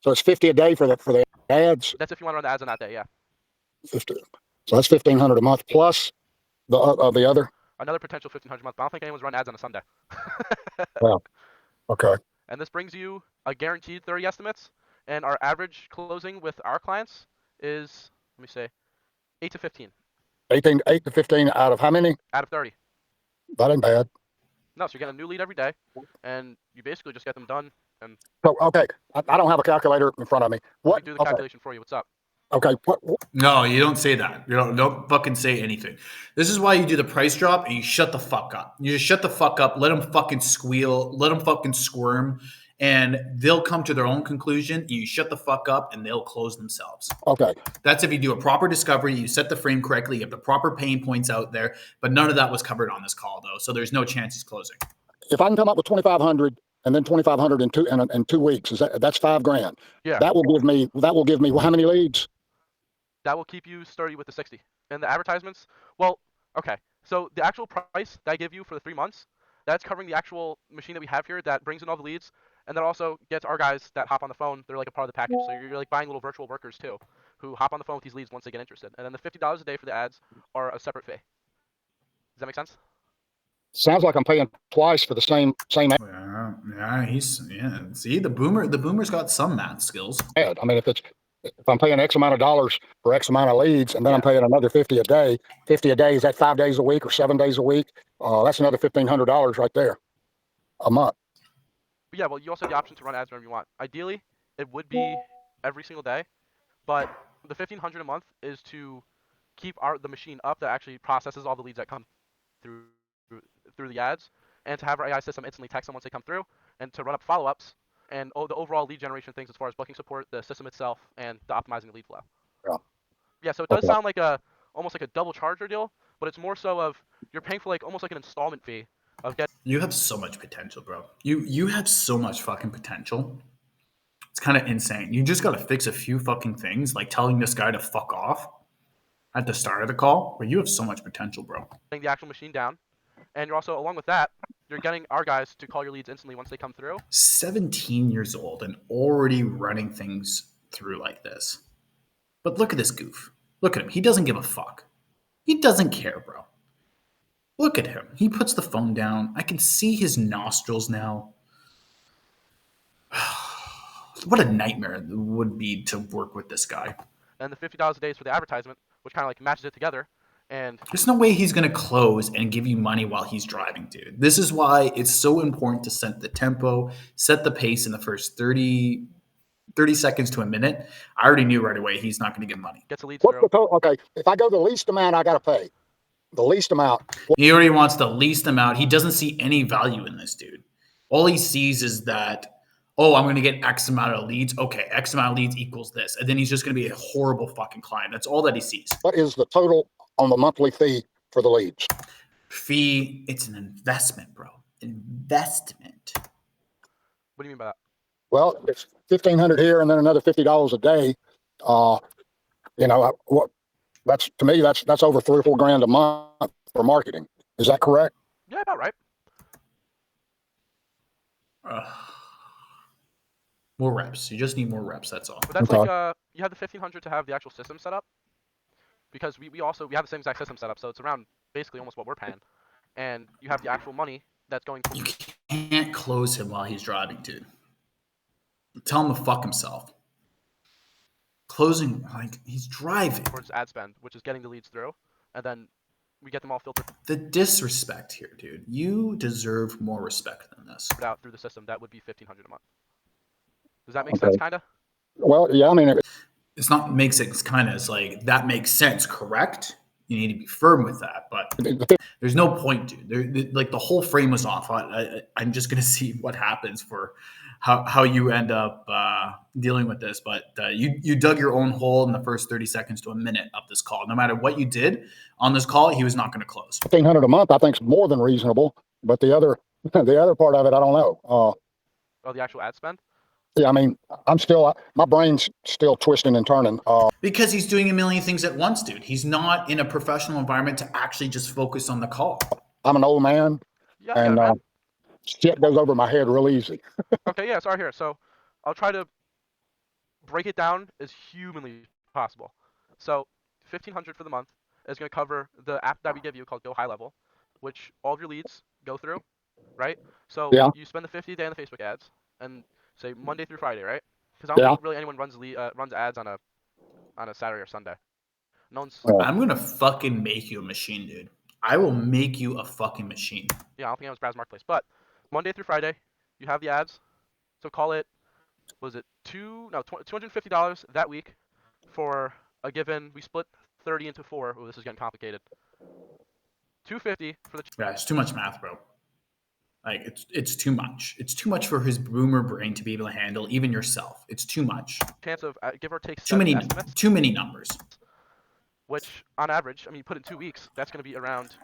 So it's 50 a day for the ads. That's if you want to run the ads on that day, yeah. 50. So that's 1,500 a month plus the other. Another potential 1,500 a month. But I don't think anyone's run ads on a Sunday. Wow. Okay. And this brings you a guaranteed 30 estimates, and our average closing with our clients is, let me say, 8 to 15 8 to 15 out of how many? out of 30. That ain't bad. No, so you're getting a new lead every day, and you basically just get them done, and So okay, I don't have a calculator in front of me. we What? can do the calculation for you. What's up? Okay. What? No, you don't say that. You don't fucking say anything. This is why you do the price drop and you shut the fuck up. You just shut the fuck up. Let them fucking squeal. Let them fucking squirm, and they'll come to their own conclusion. You shut the fuck up, and they'll close themselves. Okay. That's if you do a proper discovery, you set the frame correctly, you have the proper pain points out there. But none of that was covered on this call, though, so there's no chance he's closing. If I can come up with 2,500 and then 2,500 in 2 weeks, that's $5,000. Yeah. That will give me how many leads? That will keep you sturdy with the 60. And the advertisements, well, okay. So the actual price that I give you for the 3 months, that's covering the actual machine that we have here that brings in all the leads, and that also gets our guys that hop on the phone. They're like a part of the package. So you're like buying little virtual workers too, who hop on the phone with these leads once they get interested. And then the $50 a day for the ads are a separate fee. Does that make sense? Sounds like I'm paying twice for the same Yeah. See, the boomer's got some math skills. ad. I mean, if I'm paying X amount of dollars for X amount of leads, and then I'm paying another 50 a day. 50 a day, is that 5 days a week or 7 days a week? That's another $1,500 right there a month. But yeah, well, you also have the option to run ads whenever you want. Ideally, it would be every single day, but the $1,500 a month is to keep the machine up that actually processes all the leads that come through the ads, and to have our AI system instantly text them once they come through, and to run up follow-ups, and the overall lead generation things as far as booking support, the system itself, and the optimizing the lead flow. Yeah, so it does sound like almost like a double charger deal, but it's more so of you're paying for like almost like an installment fee of getting. You have so much potential, bro. You have so much fucking potential. It's kind of insane. You just got to fix a few fucking things, like telling this guy to fuck off at the start of the call, but you have so much potential, bro. The actual machine down, and you're also, along with that, you're getting our guys to call your leads instantly once they come through. 17 years old and already running things through like this. But look at this goof. Look at him. He doesn't give a fuck. He doesn't care, bro. Look at him. He puts the phone down. I can see his nostrils now. What a nightmare it would be to work with this guy. And the $50 a day is for the advertisement, which kind of like matches it together. And there's no way he's going to close and give you money while he's driving, dude. This is why it's so important to set the tempo, set the pace in the first 30 seconds to a minute. I already knew right away he's not going to get money. gets the leads What's through. the total? Okay, if I go the least amount, I got to pay. The least amount. He already wants the least amount. He doesn't see any value in this, dude. All he sees is that, oh, I'm going to get X amount of leads. Okay, X amount of leads equals this. And then he's just going to be a horrible fucking client. That's all that he sees. What is the total on the monthly fee for the leads? Fee, it's an investment, bro. Investment. What do you mean by that? Well, it's $1,500 here and then another $50 a day. That's to me, that's over $3 or $4 grand a month for marketing. Is that correct? Yeah, about right. More reps. You just need more reps. That's all. But that's Okay. like you have the 1,500 to have the actual system set up, because we have the same exact system set up, so it's around basically almost what we're paying, and you have the actual money that's going. You can't close him while he's driving, dude. Tell him to fuck himself. Closing, like, he's driving. Towards ad spend, which is getting the leads through, and then we get them all filtered The disrespect here, dude. You deserve more respect than this. out through the system. That would be 1,500 a month. Does that make sense, kind of? Well, yeah, I mean, It's not makes it kind of, it's like, that makes sense, correct? You need to be firm with that, but there's no point, dude. Like, the whole frame was off. I'm just going to see what happens for how you end up dealing with this. But you dug your own hole in the first 30 seconds to a minute of this call. No matter what you did on this call, he was not going to close. $1,500 a month, I think, is more than reasonable. But the other part of it, I don't know. Oh, the actual ad spend? Yeah, I mean, my brain's still twisting and turning. Because he's doing a million things at once, dude. He's not in a professional environment to actually just focus on the call. I'm an old man, Yeah. and man. shit goes over my head real easy. Okay, yeah, sorry here. So I'll try to break it down as humanly possible. So 1,500 for the month is going to cover the app that we give you called Go High Level, which all of your leads go through, right? So Yeah. you spend the 50 a day on the Facebook ads, and say Monday through Friday, right? Because I don't think really anyone runs ads on a Saturday or Sunday. No one's. I'm going to fucking make you a machine, dude. I will make you a fucking machine. Yeah, I don't think I was Brad's Marketplace, but Monday through Friday, you have the ads. So call it, was it $250 that week for a given. We split 30 into 4. Oh, this is getting complicated. $250 for the. Yeah, it's too much math, bro. Like, it's too much. It's too much for his boomer brain to be able to handle, even yourself. It's too much. Chance of give or take Too many numbers. Which, on average, I mean, you put in 2 weeks, that's going to be around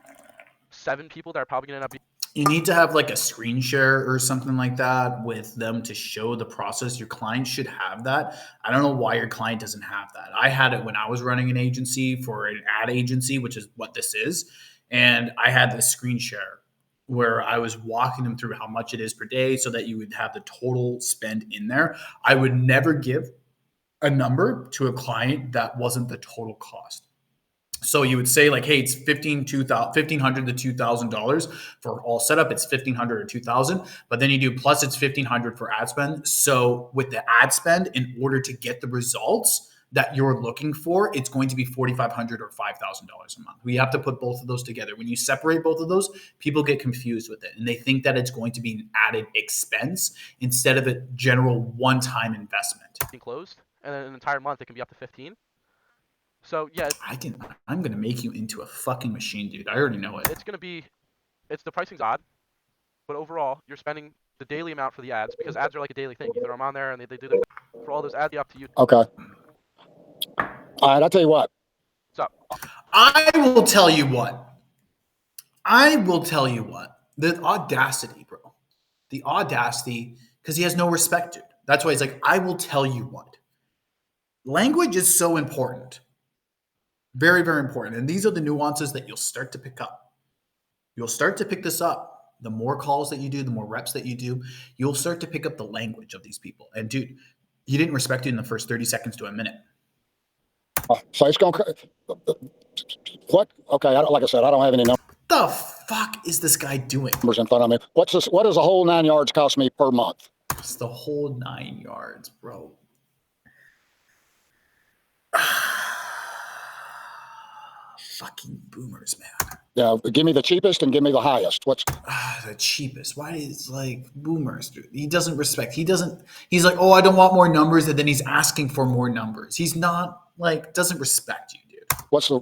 7 people that are probably going to end up. You need to have like a screen share or something like that with them to show the process. Your client should have that. I don't know why your client doesn't have that. I had it when I was running an agency for an ad agency, which is what this is. And I had this screen share where I was walking them through how much it is per day so that you would have the total spend in there. I would never give a number to a client that wasn't the total cost. So you would say like, hey, it's $1,500 to $2,000 for all setup. It's $1,500 or $2,000, but then you do plus it's $1,500 for ad spend. So with the ad spend, in order to get the results that you're looking for, it's going to be $4,500 or $5,000 a month. We have to put both of those together. When you separate both of those, people get confused with it and they think that it's going to be an added expense instead of a general one-time investment. Closed, and then an entire month it can be up to 15. So yeah, I'm gonna make you into a fucking machine, dude. I already know it. The pricing's odd, but overall you're spending the daily amount for the ads, because ads are like a daily thing. You throw them on there and they do for all those ads. Up to you. Okay. All right, I'll tell you what. So I will tell you what. The audacity, bro. The audacity, because he has no respect, dude. That's why he's like, I will tell you what. Language is so important. Very, very important. And these are the nuances that you'll start to pick up. You'll start to pick this up. The more calls that you do, the more reps that you do, you'll start to pick up the language of these people. And dude, he didn't respect you in the first 30 seconds to a minute. So it's going to, what? Okay, like I said, I don't have any numbers The fuck is this guy doing? in front of me. What does a whole 9 yards cost me per month? It's the whole 9 yards, bro. Fucking boomers, man. Yeah, give me the cheapest and give me the highest. What's The cheapest? Why is like boomers, dude? He doesn't respect. He's like, oh, I don't want more numbers, and then he's asking for more numbers. He's not like doesn't respect you, dude. what's The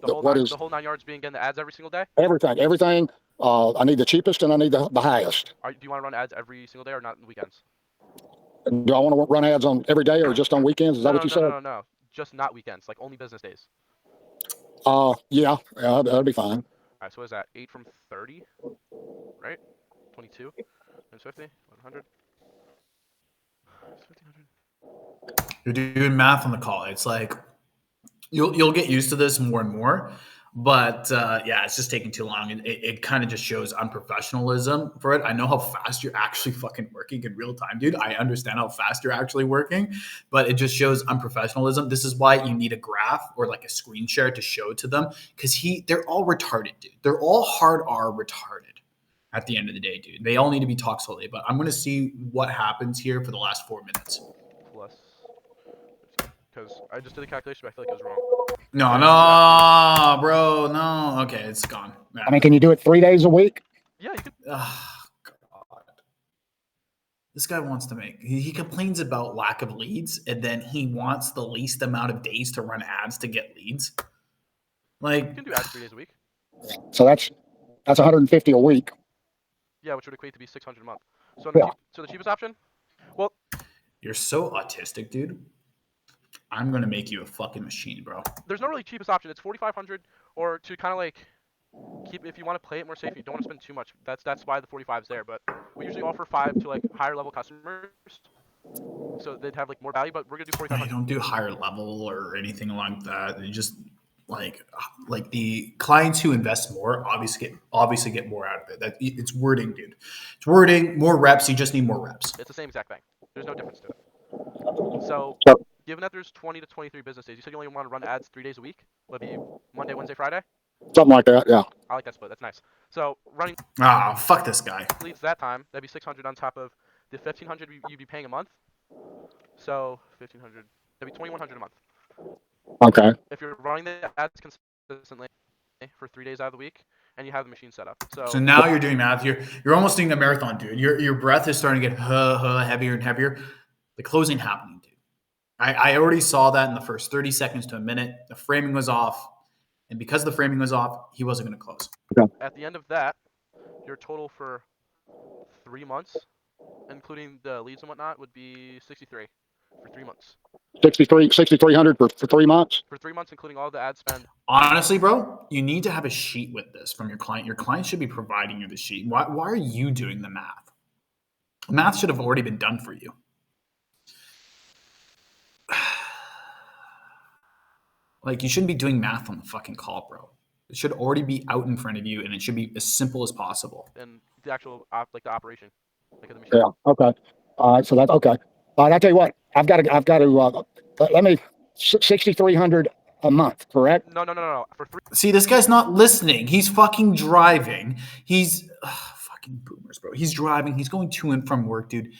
whole 9 yards being getting the ads every single day? everything? I need the cheapest and I need the highest. Do you want to run ads every single day or not on the weekends? Do I want to run ads on every day or just on weekends? Is that what you said? No. Just not weekends, like only business days. Yeah, that'd be fine. All right, so what is that? 8 from 30, right? 22, 50, 100, 1500. You're doing math on the call. It's like you'll get used to this more and more, but yeah, it's just taking too long. It kind of just shows unprofessionalism for it. I know how fast you're actually fucking working in real time, dude. I understand how fast you're actually working, but it just shows unprofessionalism. This is why you need a graph or like a screen share to show to them, because they're all retarded, dude. They're all hard R retarded at the end of the day, dude. They all need to be taught slowly, but I'm going to see what happens here for the last 4 minutes. Plus, because I just did a calculation, but I feel like it was wrong. No, bro, no. Okay, it's gone. Yeah. I mean, can you do it 3 days a week? Yeah, you could. Oh, God. This guy wants to make. He complains about lack of leads, and then he wants the least amount of days to run ads to get leads. Like, You can do ads 3 days a week. So that's 150 a week. Yeah, which would equate to be 600 a month. So Yeah. the cheapest option? Well, you're so autistic, dude. I'm gonna make you a fucking machine, bro. there's no really cheapest option. It's 4,500, or to kind of like keep, if you want to play it more safe, you don't want to spend too much. That's why the 45's there. But we usually offer 5 to like higher level customers, so they'd have like more value. But we're gonna do I 4,500. don't do higher level or anything like that. You just like the clients who invest more obviously get more out of it. It's wording, dude. It's wording, more reps. You just need more reps. It's the same exact thing. There's no difference to it. So, given that there's 20 to 23 business days, you said you only want to run ads 3 days a week. Would it be Monday, Wednesday, Friday? Something like that, yeah. I like that split. That's nice. So running Fuck this guy. leads that time, that'd be 600 on top of the 1,500 you'd be paying a month. So 1,500, that'd be 2,100 a month. Okay. If you're running the ads consistently for 3 days out of the week, and you have the machine set up. So now you're doing math. You're almost doing a marathon, dude. Your breath is starting to get heavier and heavier. The closing happening, dude. I already saw that in the first 30 seconds to a minute. The framing was off. And because the framing was off, he wasn't going to close. At the end of that, your total for 3 months, including the leads and whatnot, would be 63 for 3 months. 6,300 for 3 months? For 3 months, including all the ad spend. Honestly, bro, you need to have a sheet with this from your client. Your client should be providing you the sheet. Why are you doing the math? Math should have already been done for you. Like, you shouldn't be doing math on the fucking call, bro. It should already be out in front of you, and it should be as simple as possible. And the actual the operation, like of the machine. Yeah. Okay. All right. So that's okay. I'll tell you what. I've got to. Let me 6,300 a month. Correct? No. For 3. See, this guy's not listening. He's fucking driving. He's fucking boomers, bro. He's driving. He's going to and from work, dude.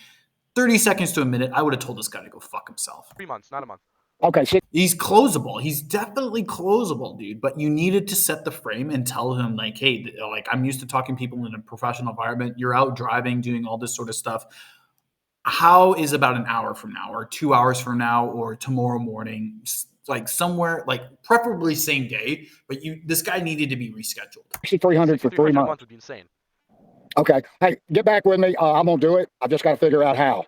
30 seconds to a minute. I would have told this guy to go fuck himself. 3 months, not a month. Okay. He's closable. He's definitely closable, dude. But you needed to set the frame and tell him, like, hey, like, I'm used to talking to people in a professional environment. You're out driving, doing all this sort of stuff. How is about an hour from now or 2 hours from now or tomorrow morning, like somewhere, like preferably same day, but this guy needed to be rescheduled. 6,300 for 3 a months. month would be insane. Okay. Hey, get back with me. I'm going to do it. I've just got to figure out how.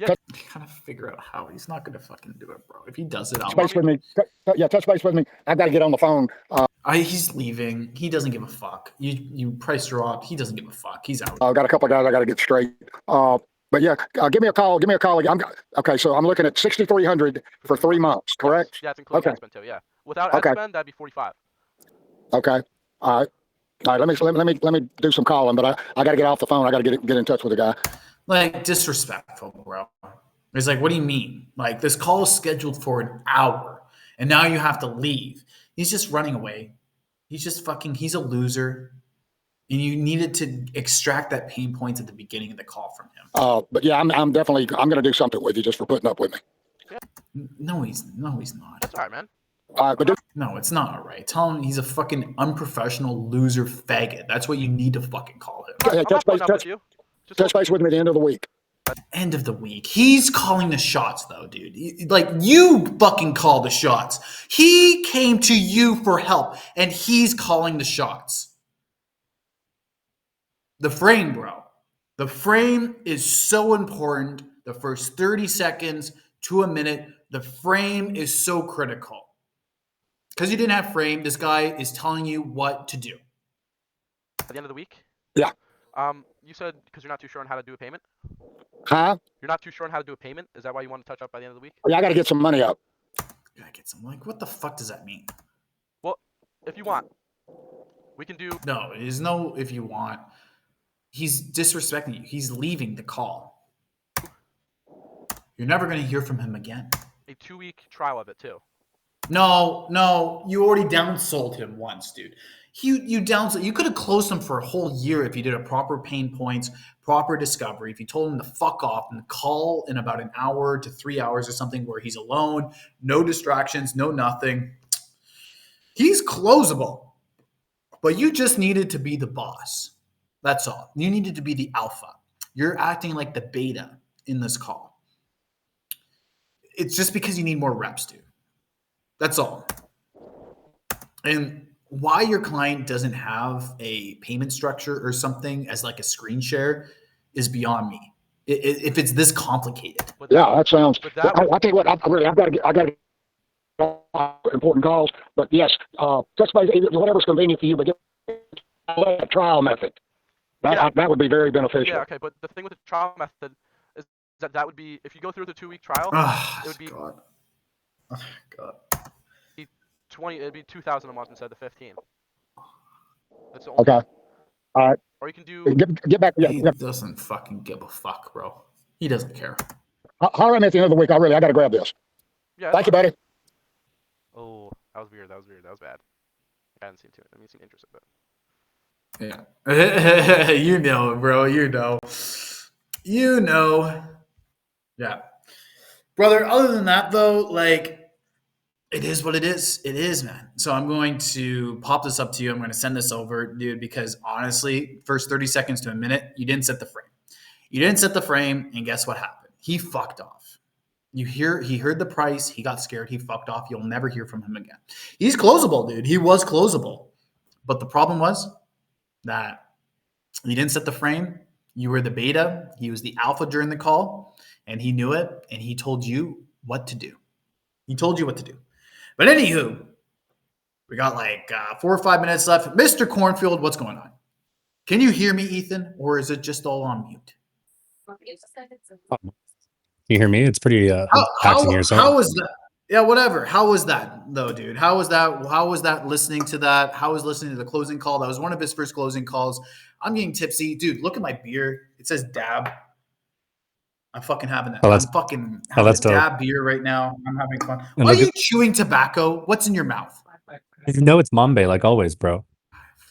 You gotta figure out how. He's not gonna fucking do it, bro. If he does it, Touch base with me. Yeah, touch base with me. I've got to get on the phone. He's leaving. He doesn't give a fuck. You priced her off. He doesn't give a fuck. He's out. I've got a couple of guys I got to get straight. But yeah, give me a call. Give me a call. Okay, so I'm looking at 6,300 for 3 months, correct? Yeah, it's including ad spend too. Yeah, without ad spend, that'd be 45. Okay. All right. Let me do some calling, but I got to get off the phone. I got to get in touch with the guy. Like, disrespectful, bro. It's like, what do you mean? Like, this call is scheduled for an hour, and now you have to leave. He's just running away. He's a loser. And you needed to extract that pain point at the beginning of the call from him. But yeah, I'm going to do something with you just for putting up with me. Yeah. No, he's not. That's all right, man. But No, it's not all right. Tell him he's a fucking unprofessional loser faggot. That's what you need to fucking call him. I'm not putting up with you. Just touch base with me at the end of the week. End of the week. He's calling the shots, though, dude. Like, you fucking call the shots. He came to you for help, and he's calling the shots. The frame, bro. The frame is so important. The first 30 seconds to a minute, the frame is so critical. Because you didn't have frame, this guy is telling you what to do. At the end of the week? Yeah. You said because you're not too sure on how to do a payment? Huh? You're not too sure on how to do a payment? Is that why you want to touch up by the end of the week? Yeah, I got to get some money up. Gotta get some, like, what the fuck does that mean? Well, if you want, we can do... No, there's no if you want. He's disrespecting you. He's leaving the call. You're never going to hear from him again. A 2-week trial of it, too. No, you already downsold him once, dude. You downsold. You could have closed him for a whole year if you did a proper pain points, proper discovery. If you told him to fuck off and call in about an hour to 3 hours or something where he's alone, no distractions, no nothing. He's closable, but you just needed to be the boss. That's all. You needed to be the alpha. You're acting like the beta in this call. It's just because you need more reps, dude. That's all. And why your client doesn't have a payment structure or something as like a screen share is beyond me. If it's this complicated. Yeah, that sounds. I tell you what, I've got to get important calls. But yes, touch base, whatever's convenient for you. But get a trial method. That would be very beneficial. Yeah, okay. But the thing with the trial method is that would be, if you go through the 2-week trial, it would be God. Oh, God. It'd be $2,000 a month instead of $15. That's the only Okay. All right. Or you can do. Get back. He doesn't fucking give a fuck, bro. He doesn't care. Holler at me at the end of the week. I got to grab this. Yeah. Thank you, buddy. Oh, that was weird. That was bad. I hadn't seen it. I mean, seen interested, but. Yeah. You know, bro. You know. Yeah. Brother, other than that, though, like, it is what it is. It is, man. So I'm going to pop this up to you. I'm going to send this over, dude, because honestly, first 30 seconds to a minute, you didn't set the frame. You didn't set the frame, and guess what happened? He fucked off. He heard the price. He got scared. He fucked off. You'll never hear from him again. He's closable, dude. He was closable. But the problem was that you didn't set the frame. You were the beta. He was the alpha during the call, and he knew it, and he told you what to do. He told you what to do. But anywho, we got like 4 or 5 minutes left. Mr. Cornfield, what's going on? Can you hear me, Ethan, or is it just all on mute? Can you hear me? It's pretty taxing here. So how was that? Yeah, whatever. How was that, though, dude? How was that? How was that listening to that? How was listening to the closing call? That was one of his first closing calls. I'm getting tipsy. Dude, look at my beer. It says Dab. I'm fucking having that. I'm fucking having a Dab beer right now. I'm having fun. Why are you chewing tobacco? What's in your mouth? You know it's Mambe, like always, bro.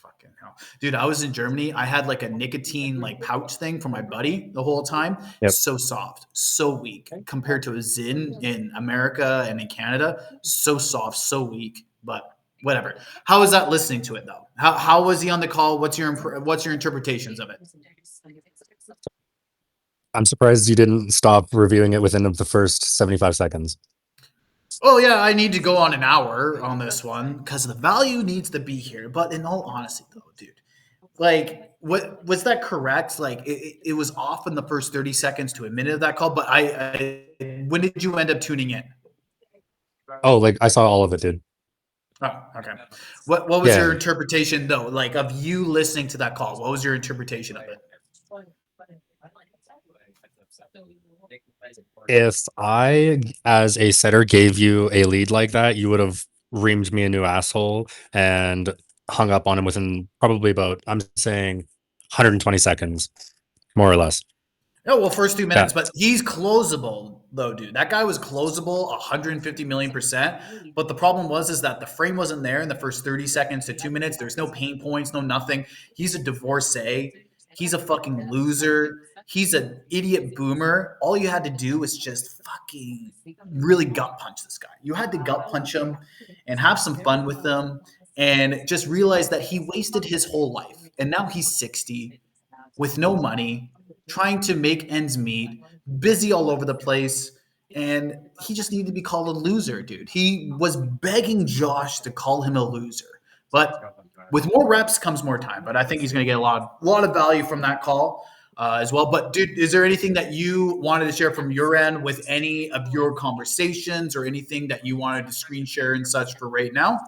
Fucking hell. Dude, I was in Germany. I had like a nicotine like pouch thing for my buddy the whole time. Yep. So soft, so weak compared to a Zyn in America and in Canada. So soft, so weak, but whatever. How was that listening to it though? How was he on the call? What's your interpretations of it? I'm surprised you didn't stop reviewing it within the first 75 seconds. Oh, yeah, I need to go on an hour on this one because the value needs to be here. But in all honesty, though, dude, like, what was that correct? Like, it was off in the first 30 seconds to a minute of that call. But when did you end up tuning in? Oh, like I saw all of it, dude. Oh, okay. What was your interpretation, though, like, of you listening to that call? What was your interpretation of it? If I, as a setter, gave you a lead like that, you would have reamed me a new asshole and hung up on him within probably about, I'm saying, 120 seconds, more or less. Oh, well, first 2 minutes, but he's closable, though, dude. That guy was closable 150 million%. But the problem is that the frame wasn't there in the first 30 seconds to 2 minutes. There's no pain points, no nothing. He's a divorcee. He's a fucking loser. He's an idiot boomer. All you had to do was just fucking really gut punch this guy. You had to gut punch him and have some fun with him and just realize that he wasted his whole life. And now he's 60 with no money, trying to make ends meet, busy all over the place. And he just needed to be called a loser, dude. He was begging Josh to call him a loser. But with more reps comes more time. But I think he's going to get a lot of value from that call as well. But, dude, is there anything that you wanted to share from your end with any of your conversations or anything that you wanted to screen share and such for right now?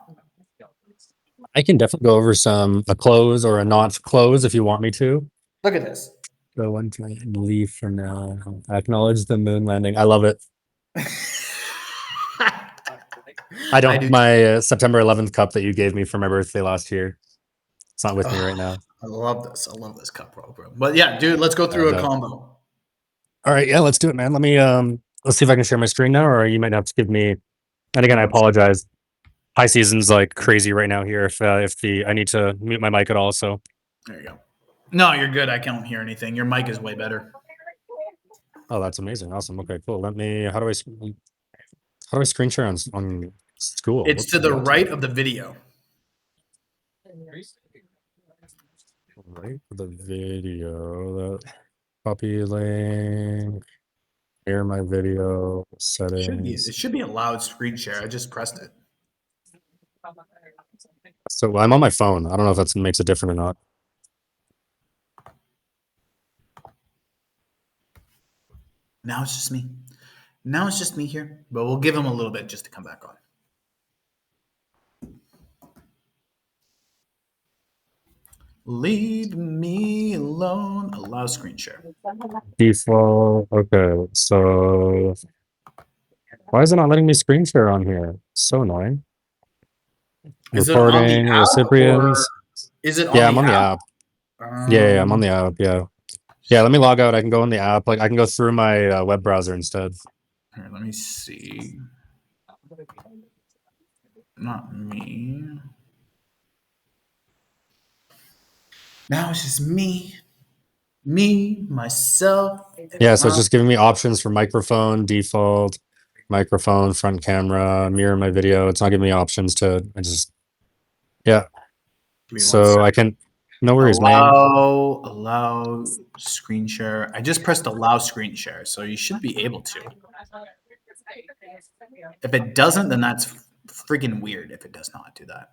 I can definitely go over a close or a not close if you want me to. Look at this. Go one to leave for now. Acknowledge the moon landing. I love it. I don't have my September 11th cup that you gave me for my birthday last year. It's not with me right now. I love this. I love this cup, bro. But yeah, dude, let's go through a combo. All right, yeah, let's do it, man. Let me let's see if I can share my screen now, or you might have to give me. And again, I apologize. High season's like crazy right now here. If I need to mute my mic at all, so there you go. No, you're good. I can't hear anything. Your mic is way better. Oh, that's amazing. Awesome. Okay, cool. Let me. How do I screen share on Skool? It's to the right of the video. Right, the video. Copy link. Share my video settings. It should be a loud screen share. I just pressed it. So I'm on my phone. I don't know if that makes it different or not. Now it's just me. Now it's just me here. But we'll give him a little bit just to come back on. Leave me alone. Allow screen share. Default. Okay, so why is it not letting me screen share on here? So annoying. Is Recording it on the app, recipients. Is it on I'm on the app. Yeah, I'm on the app. Yeah, let me log out. I can go in the app. Like I can go through my web browser instead. Here, let me see. Not me. Now it's just me, myself. Yeah, so it's just giving me options for microphone, default, microphone, front camera, mirror my video. It's not giving me options to. So I can. No worries, man. Allow screen share. I just pressed allow screen share, so you should be able to. If it doesn't, then that's freaking weird. If it does not do that.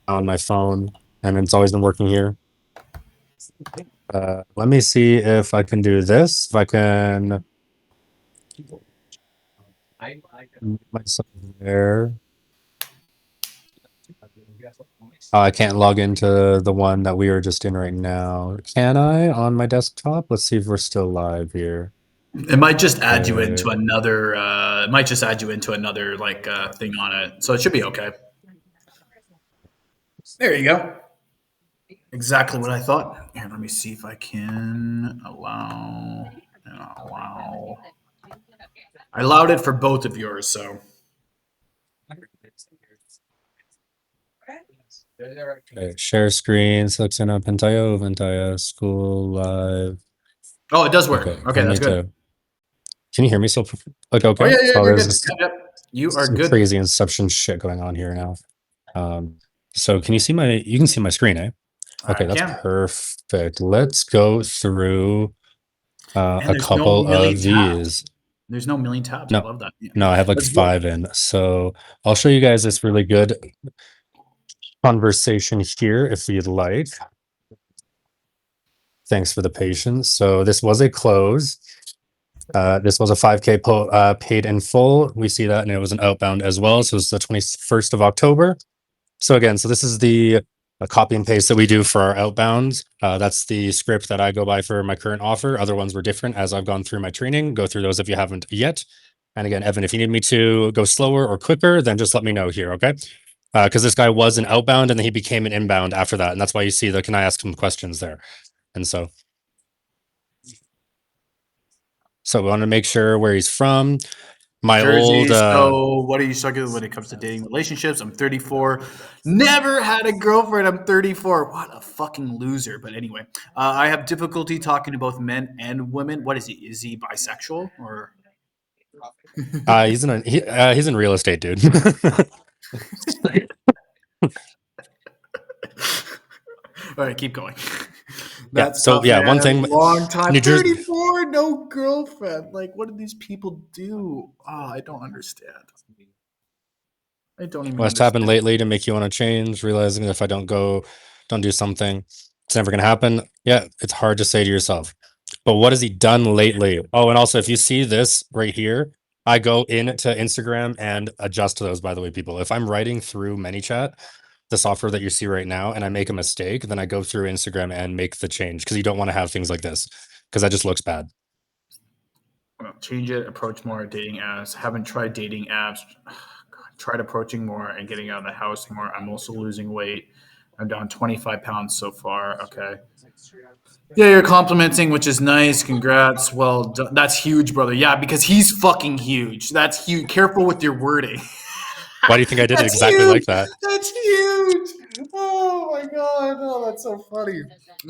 On my phone, and it's always been working here. Let me see if I can do this. If I can myself there. Oh, I can't log into the one that we were just in right now. Can I on my desktop? Let's see if we're still live here. It might just add you into another. It might just add you into another thing on it, so it should be okay. There you go. Exactly what I thought. Here, let me see if I can allow. I allowed it for both of yours, so. Okay, share screen, selection of Ventaya, Skool live. Oh, it does work. Okay, that's good. Can you hear me still? Okay. Oh, yeah, so you're there's good. You are good. Crazy inception shit going on here now. So can you see you can see my screen, eh? Okay, that's perfect. Let's go through a couple of these. There's no million tabs. No, I love that. Yeah. No, I have like 5 in. So I'll show you guys this really good conversation here if you'd like. Thanks for the patience. So this was a close. This was a 5K paid in full. We see that, and it was an outbound as well. So it's the 21st of October. So again, this is the copy and paste that we do for our outbounds. That's the script that I go by for my current offer. Other ones were different as I've gone through my training. Go through those if you haven't yet. And again, Evan, if you need me to go slower or quicker, then just let me know here, okay? Because this guy was an outbound and then he became an inbound after that. And that's why you see the can I ask some questions there. And so we want to make sure where he's from. My Jersey. old So, what are you struggling when it comes to dating relationships? I'm 34. Never had a girlfriend. I'm 34. What a fucking loser. But anyway, I have difficulty talking to both men and women. What is he? Is he bisexual or? he's in real estate, dude. All right, keep going. Yeah, That's so tough, yeah, man. one thing, Long time. New Jersey, 34, no girlfriend. Like, what do these people do? Oh, I don't understand. I don't even what's happened understand. lately to make you want to change, realizing that if I don't do something, it's never gonna happen. Yeah, it's hard to say to yourself. But what has he done lately? Oh, and also if you see this right here, I go into Instagram and adjust to those, by the way, people. If I'm writing through ManyChat, the software that you see right now, and I make a mistake, then I go through Instagram and make the change because you don't want to have things like this because that just looks bad. Well, change it. Approach more dating apps. Haven't tried dating apps. Tried approaching more and getting out of the house more. I'm also losing weight. I'm down 25 pounds so far. Okay. Yeah, you're complimenting, which is nice. Congrats. Well, that's huge, brother. Yeah, because he's fucking huge. That's huge. Careful with your wording. Why do you think I did it That's exactly huge. like that? That's huge. Oh my god. Oh, that's so funny.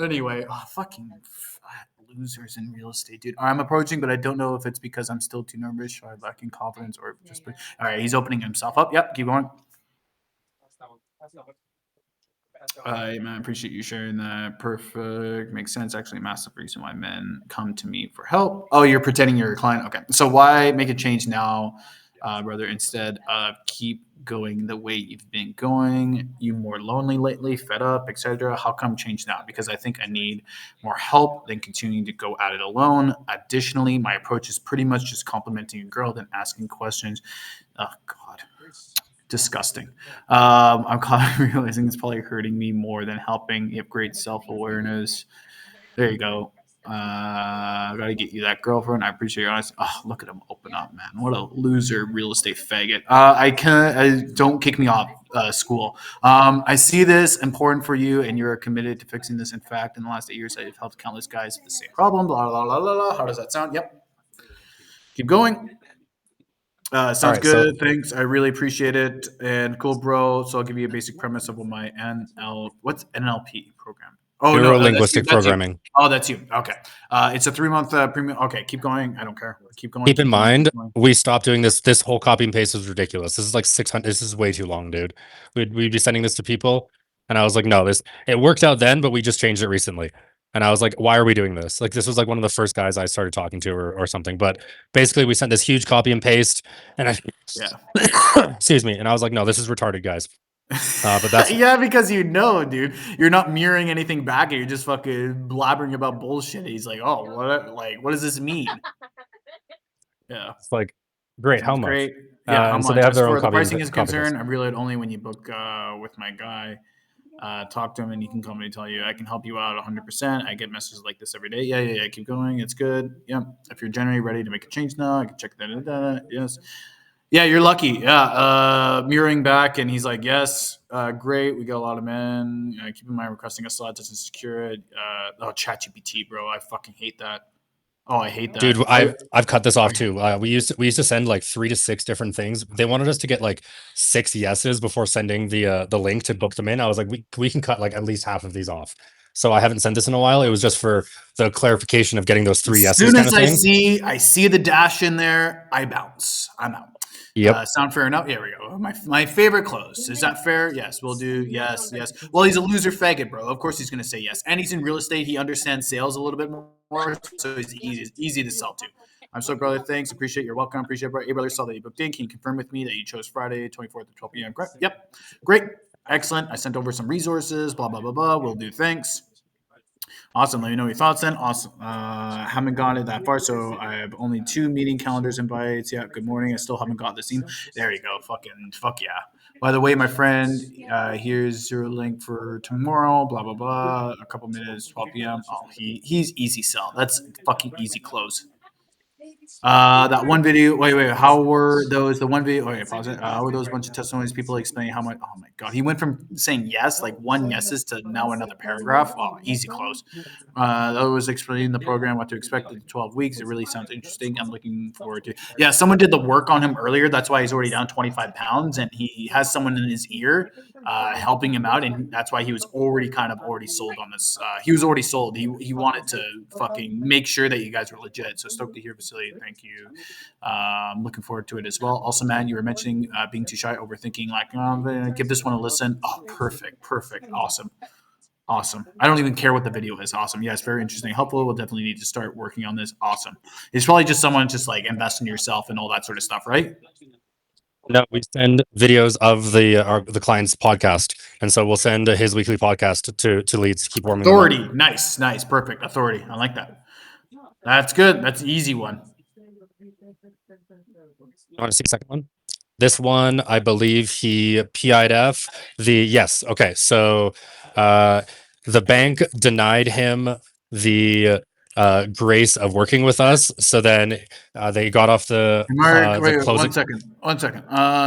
Anyway, fucking fat losers in real estate, dude. I'm approaching, but I don't know if it's because I'm still too nervous or lacking confidence or just. All right, he's opening himself up. Yep, keep going. I appreciate you sharing that. Perfect. Makes sense. Actually, a massive reason why men come to me for help. Oh, you're pretending you're a client. Okay. So why make a change now, brother, instead of keep going the way you've been going? You more lonely lately, fed up, etc. How come change now? Because I think I need more help than continuing to go at it alone. Additionally, my approach is pretty much just complimenting a girl, then asking questions. Oh, God. Disgusting. I'm kind of realizing it's probably hurting me more than helping. You have great self awareness. There you go. I gotta get you that girlfriend. I appreciate your honesty. Oh, look at him open up, man. What a loser, real estate faggot. Don't kick me off. School. I see this important for you, and you're committed to fixing this. In fact, in the last 8 years, I've helped countless guys with the same problem. Blah blah blah blah blah. How does that sound? Yep. Keep going. Sounds All right, so good. Thanks. I really appreciate it. And cool, bro. So I'll give you a basic premise of what my what's NLP program? Oh no, that's you. neuro-linguistic That's you. programming. Oh, that's you. Okay. It's a 3-month premium. Okay, keep going. I don't care. Keep going. Keep in Keep going. mind, Keep going. we stopped doing this. This whole copy and paste is ridiculous. This is like 600. This is way too long, dude. We'd be sending this to people, and I was like, no, this it worked out then, but we just changed it recently. And I was like, why are we doing this? Like, this was like one of the first guys I started talking to, or something. But basically, we sent this huge copy and paste, and Yeah. excuse me, and I was like, no, this is retarded, guys. But that's yeah, because dude, you're not mirroring anything back. You're just fucking blabbering about bullshit. He's like, oh, what does this mean? Yeah. it's like great. How Sounds much? great. Yeah, how And so they much? have As their own for the copy pricing is copy paste. concerned, I really only when you book with my guy. Talk to him and he can come and tell you I can help you out 100%. I get messages like this every day. Yeah. Keep going. It's good. Yeah. If you're generally ready to make a change now, I can check that. Yes. Yeah, you're lucky. Yeah. Mirroring back and he's like, yes, great. We got a lot of men. Keep in mind requesting a slot doesn't secure it. ChatGPT, bro. I fucking hate that. Oh, I hate that. Dude, I've cut this off too. We used to send like 3 to 6 different things. They wanted us to get like 6 yeses before sending the link to book them in. I was like, we can cut like at least half of these off. So I haven't sent this in a while. It was just for the clarification of getting those 3 As yeses soon kind as of thing. I see the dash in there, I bounce. I'm out. Yep. Sound fair enough? Here we go. My favorite close. Is that fair? Yes, we'll do. Yes. Well, he's a loser faggot, bro. Of course he's going to say yes. And he's in real estate. He understands sales a little bit more, so he's easy to sell to. I'm so, brother. Thanks. Appreciate your welcome. Appreciate it. Hey, brother, saw that you booked in. Can you confirm with me that you chose Friday, 24th at 12 p.m.? Correct? Yep. Great. Excellent. I sent over some resources. Blah, blah, blah, blah. We'll do. Thanks. Awesome. Let me know your thoughts then. Awesome. Haven't got it that far, so I have only 2 meeting calendars invites. Yeah, good morning. I still haven't got this email. There you go. Fuck yeah. By the way, my friend, here's your link for tomorrow. Blah blah blah. A couple minutes, 12 p.m. Oh, he's easy sell. That's fucking easy close. That one video. Wait. How were those? The one video. Okay, pause it. How were those bunch of testimonies? People explaining how much. Oh my god, he went from saying yes, like one yeses, to now another paragraph. Oh, easy close. That was explaining the program, what to expect in 12 weeks. It really sounds interesting. I'm looking forward to. Yeah, someone did the work on him earlier. That's why he's already down 25 pounds, and he has someone in his ear helping him out, and that's why he was already sold on this. He was already sold. He wanted to fucking make sure that you guys were legit. So stoked to hear, Vasily. Thank you. Looking forward to it as well. Also, man, you were mentioning being too shy, overthinking. Like, oh, I'm gonna give this one a listen. Oh, perfect, awesome. I don't even care what the video is. Awesome. Yes, very interesting. Helpful. We'll definitely need to start working on this. Awesome. It's probably just someone just like invest in yourself and all that sort of stuff, right? No, we send videos of the client's podcast, and so we'll send his weekly podcast to leads to keep warming them up. Authority. Nice, perfect. Authority. I like that. That's good. That's an easy one. You want to see the second one? This one, I believe he PI'd F. Yes. Okay. So the bank denied him the grace of working with us. So then they got off the Mark, wait, closing. one second.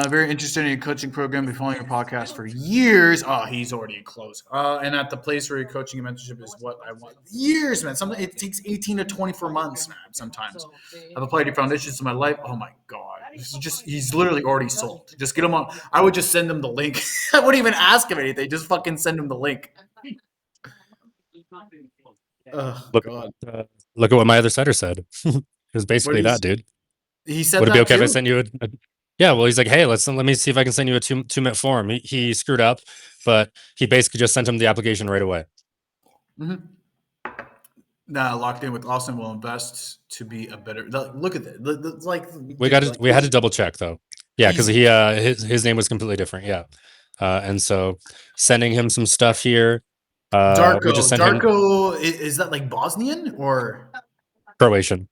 Very interested in your coaching program. Been following your podcast for years. Oh, he's already close. And at the place where your coaching and mentorship is what I want. Years, man. Something it takes 18 to 24 months, man. Sometimes I've applied your foundations to my life. Oh my god, he's literally already sold. Just get him on. I would just send him the link. I wouldn't even ask him anything. Just fucking send him the link. Oh, Look at what my other setter said. It was basically that, dude. He said, would it be okay too? if I send you a yeah, well, he's like, hey, let me see if I can send you a two-minute form. He screwed up, but he basically just sent him the application right away. Mm-hmm. Nah, locked in with Austin will invest to be a better. Look at that. Like we had to double check though. Yeah, because he his name was completely different. Yeah, and so sending him some stuff here. Darko. We just sent Darko is that like Bosnian or Croatian?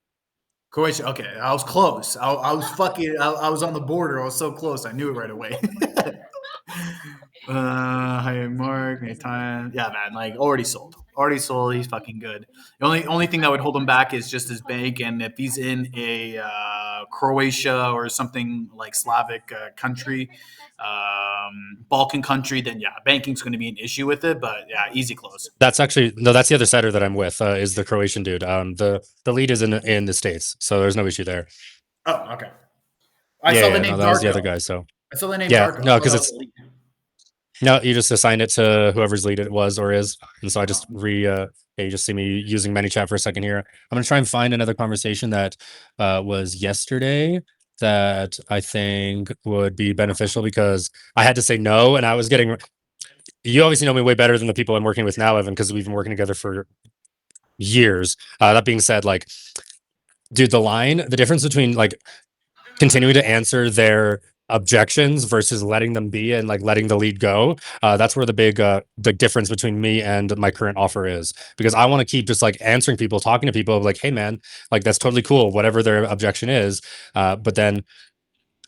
Croatian. Okay, I was close. I was fucking. I was on the border. I was so close. I knew it right away. Hi, Mark. Anytime. Yeah, man. Like already sold. He's fucking good. The only thing that would hold him back is just his bank, and if he's in a Croatia or something like Slavic country, Balkan country, then yeah, banking's going to be an issue with it. But yeah, easy close. That's actually that's the other setter that I'm with. Is the Croatian dude. The lead is in the States, so there's no issue there. Oh, okay. I saw the name. That was the other guy. So I saw the name. Yeah, Darko. no, because it's. No, you just assign it to whoever's lead it was or is, and so I just you just see me using ManyChat for a second here. I'm gonna try and find another conversation that was yesterday that I think would be beneficial because I had to say no, and I was getting. You obviously know me way better than the people I'm working with now, Evan, because we've been working together for years. That being said, like, dude, the difference between like continuing to answer their objections versus letting them be and like letting the lead go, that's where the big difference between me and my current offer is, because I want to keep just like answering people, talking to people like, hey man, like that's totally cool whatever their objection is, but then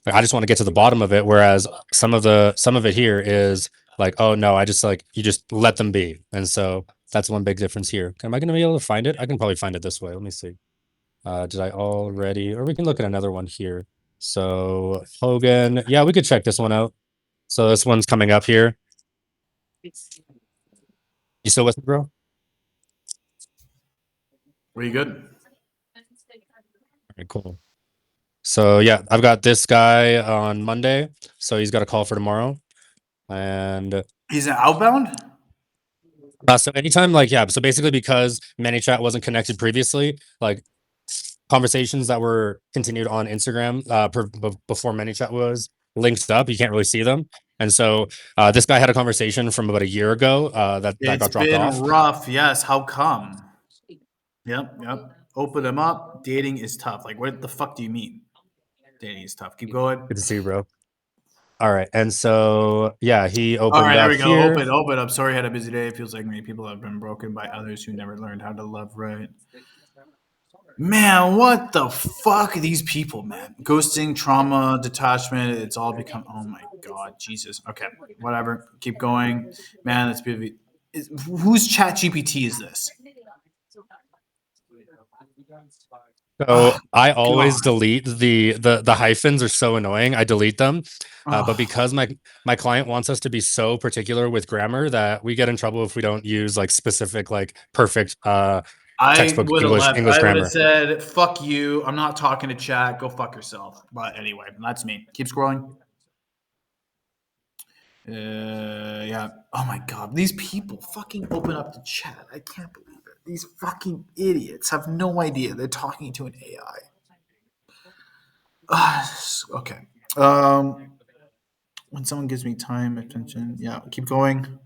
like, I just want to get to the bottom of it, whereas some of it here is like, oh no, I just like, you just let them be. And so that's one big difference here. Am I going to be able to find it? I can probably find it this way. Let me see. Did I already, or we can look at another one here. So Hogan, yeah, we could check this one out. So this one's coming up here. You still with me, bro? Are you good? All right, cool. So yeah, I've got this guy on Monday. So he's got a call for tomorrow. And he's an outbound? So anytime, like, yeah, so basically because ManyChat wasn't connected previously, like conversations that were continued on Instagram before ManyChat was linked up, you can't really see them. And so this guy had a conversation from about a year ago that got dropped off. It's been rough. Yes. How come? Yep. Open them up. Dating is tough. Like, what the fuck do you mean? Dating is tough. Keep going. Good to see you, bro. All right. And so, yeah, he opened up. All right, there we go. Here. Open up. Sorry, I had a busy day. It feels like many people have been broken by others who never learned how to love right. Man, what the fuck are these people, man? Ghosting, trauma, detachment, it's all become, oh my God, Jesus. Okay, whatever. Keep going. Man, that's beautiful. Whose chat GPT is this? So I always delete the hyphens are so annoying. I delete them, but because my client wants us to be so particular with grammar that we get in trouble if we don't use like specific like perfect textbook English I would grammar. have said, "Fuck you! I'm not talking to chat. Go fuck yourself." But anyway, that's me. Keep scrolling. Yeah. Oh my god, these people fucking open up the chat. I can't believe it. These fucking idiots have no idea they're talking to an AI. Okay. When someone gives me time, attention, yeah, keep going.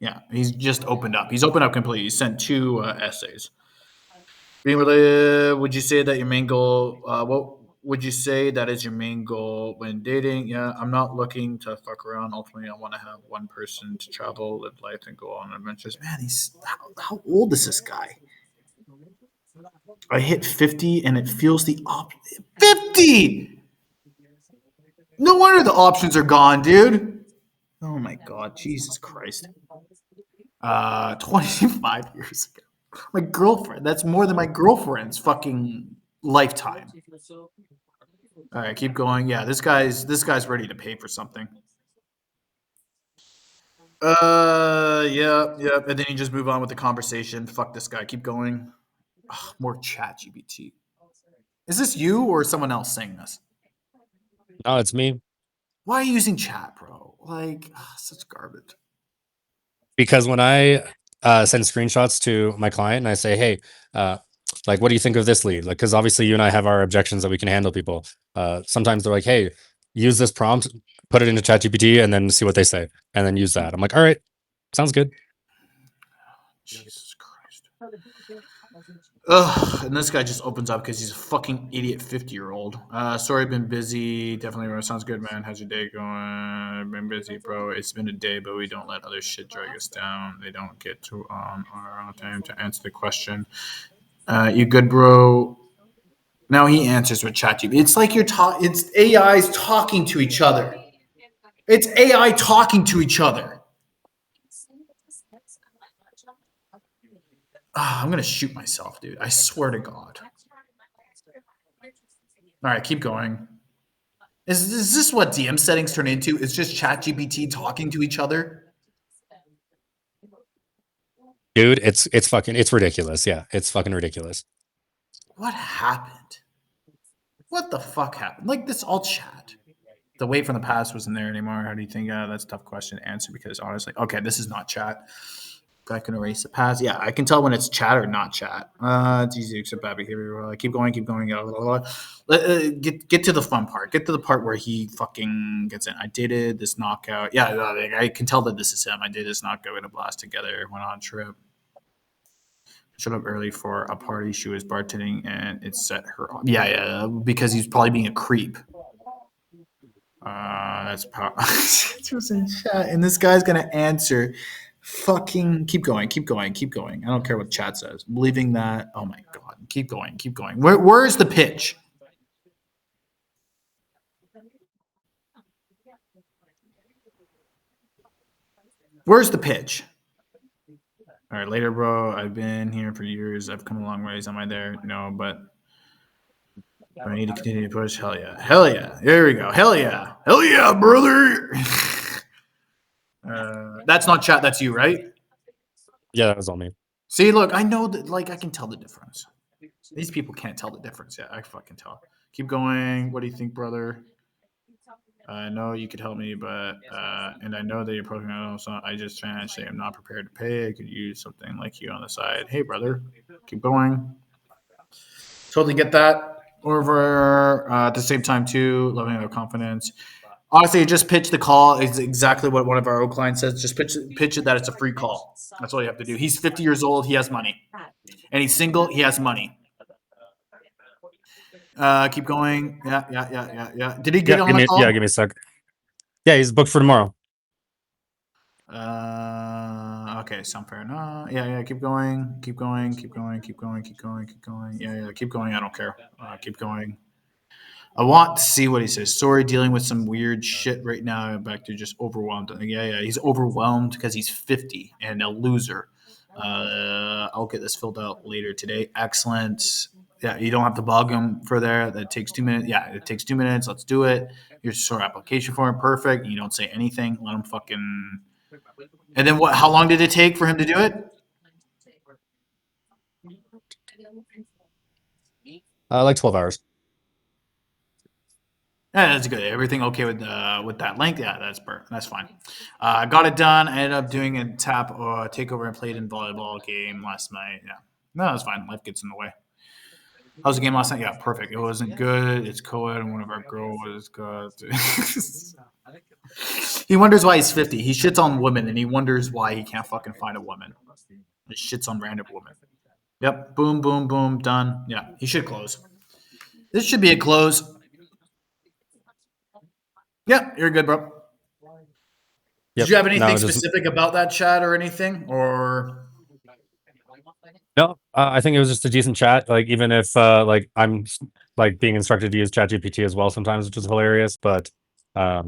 Yeah, he's just opened up. He's opened up completely. He sent 2 essays. Being related, would you say that your main goal? What would you say that is your main goal when dating? Yeah, I'm not looking to fuck around. Ultimately, I want to have one person to travel, live life, and go on adventures. Man, how old is this guy? I hit 50 and it feels the opposite. 50! No wonder the options are gone, dude. Oh my god, Jesus Christ. 25 years ago. My girlfriend. That's more than my girlfriend's fucking lifetime. All right, keep going. Yeah, this guy's ready to pay for something. Yeah. And then you just move on with the conversation. Fuck this guy. Keep going. Ugh, more chat GBT. Is this you or someone else saying this? No, it's me. Why are you using chat, bro? Like, such garbage. Because when I send screenshots to my client and I say, hey, like, what do you think of this lead? Like, because obviously you and I have our objections that we can handle people. Sometimes they're like, hey, use this prompt, put it into ChatGPT, and then see what they say, and then use that. I'm like, all right, sounds good. Jesus Christ. Ugh, and this guy just opens up because he's a fucking idiot 50-year-old. Sorry, I've been busy. Definitely sounds good, man. How's your day going? I've been busy, bro. It's been a day, but we don't let other shit drag us down. They don't get to our own time to answer the question. You good, bro? Now he answers with ChatGPT. It's like it's AIs talking to each other. It's AI talking to each other. I'm gonna shoot myself, dude. I swear to God. All right, keep going. Is this what DM settings turn into? It's just ChatGPT talking to each other? Dude, it's ridiculous. Yeah, it's fucking ridiculous. What happened? What the fuck happened? Like this all chat. The weight from the past wasn't there anymore. How do you think? That's a tough question to answer because honestly, okay, this is not chat. I can erase the past. Yeah, I can tell when it's chat or not chat. It's easy to accept bad behavior. Keep going, keep going. Get to the fun part. Get to the part where he fucking gets in. I dated this knockout. Yeah, I can tell that this is him. I did this knockout in a blast together. Went on a trip. Showed up early for a party. She was bartending, and it set her off. Yeah, because he's probably being a creep. That's power. in chat, and this guy's gonna answer. Fucking keep going. I don't care what chat says. Believing that. Oh my god. Keep going. Where's the pitch? Where's the pitch? All right, later, bro. I've been here for years. I've come a long ways. Am I there? No, but I need to continue to push. Hell yeah. There we go. Hell yeah, brother. That's not chat. That's you, right? Yeah, that was all me. See, look, I know that. Like, I can tell the difference. These people can't tell the difference. Yeah, I fucking tell. Keep going. What do you think, brother? I know you could help me, but and I know that you're programming. So I just financially am not prepared to pay. I could use something like you on the side. Hey, brother, keep going. Totally get that. Over at the same time too, loving their confidence. Honestly, just pitch the call. Is exactly what one of our old clients says. Just pitch it that it's a free call. That's all you have to do. He's 50 years old. He has money, and he's single. He has money. Keep going. Yeah. Did he get on the call? Yeah, give me a sec. Yeah, he's booked for tomorrow. Okay, sound fair enough. Yeah. Keep going. Yeah. Keep going. I don't care. Keep going. I want to see what he says. Sorry, dealing with some weird shit right now. Back to just overwhelmed. Yeah. He's overwhelmed because he's 50 and a loser. I'll get this filled out later today. Excellent. Yeah, you don't have to bug him for there. That takes 2 minutes. Yeah, it takes 2 minutes. Let's do it. Here's your application form. Perfect. You don't say anything. Let him fucking. And then what? How long did it take for him to do it? Like 12 hours. Yeah, that's good. Everything okay with that length? Yeah, that's fine. Got it done. I ended up doing a takeover and played in volleyball game last night. Yeah, no, that's fine. Life gets in the way. How was the game last night? Yeah, perfect. It wasn't good. It's co-ed, and one of our girls was good. He wonders why he's 50. He shits on women, and he wonders why he can't fucking find a woman. He shits on random women. Yep. Boom, boom, boom. Done. Yeah, he should close. This should be a close. Yeah, you're good, bro. Did you have anything specific about that chat or anything? Or no, I think it was just a decent chat. Like even if like I'm like being instructed to use ChatGPT as well sometimes, which is hilarious. But I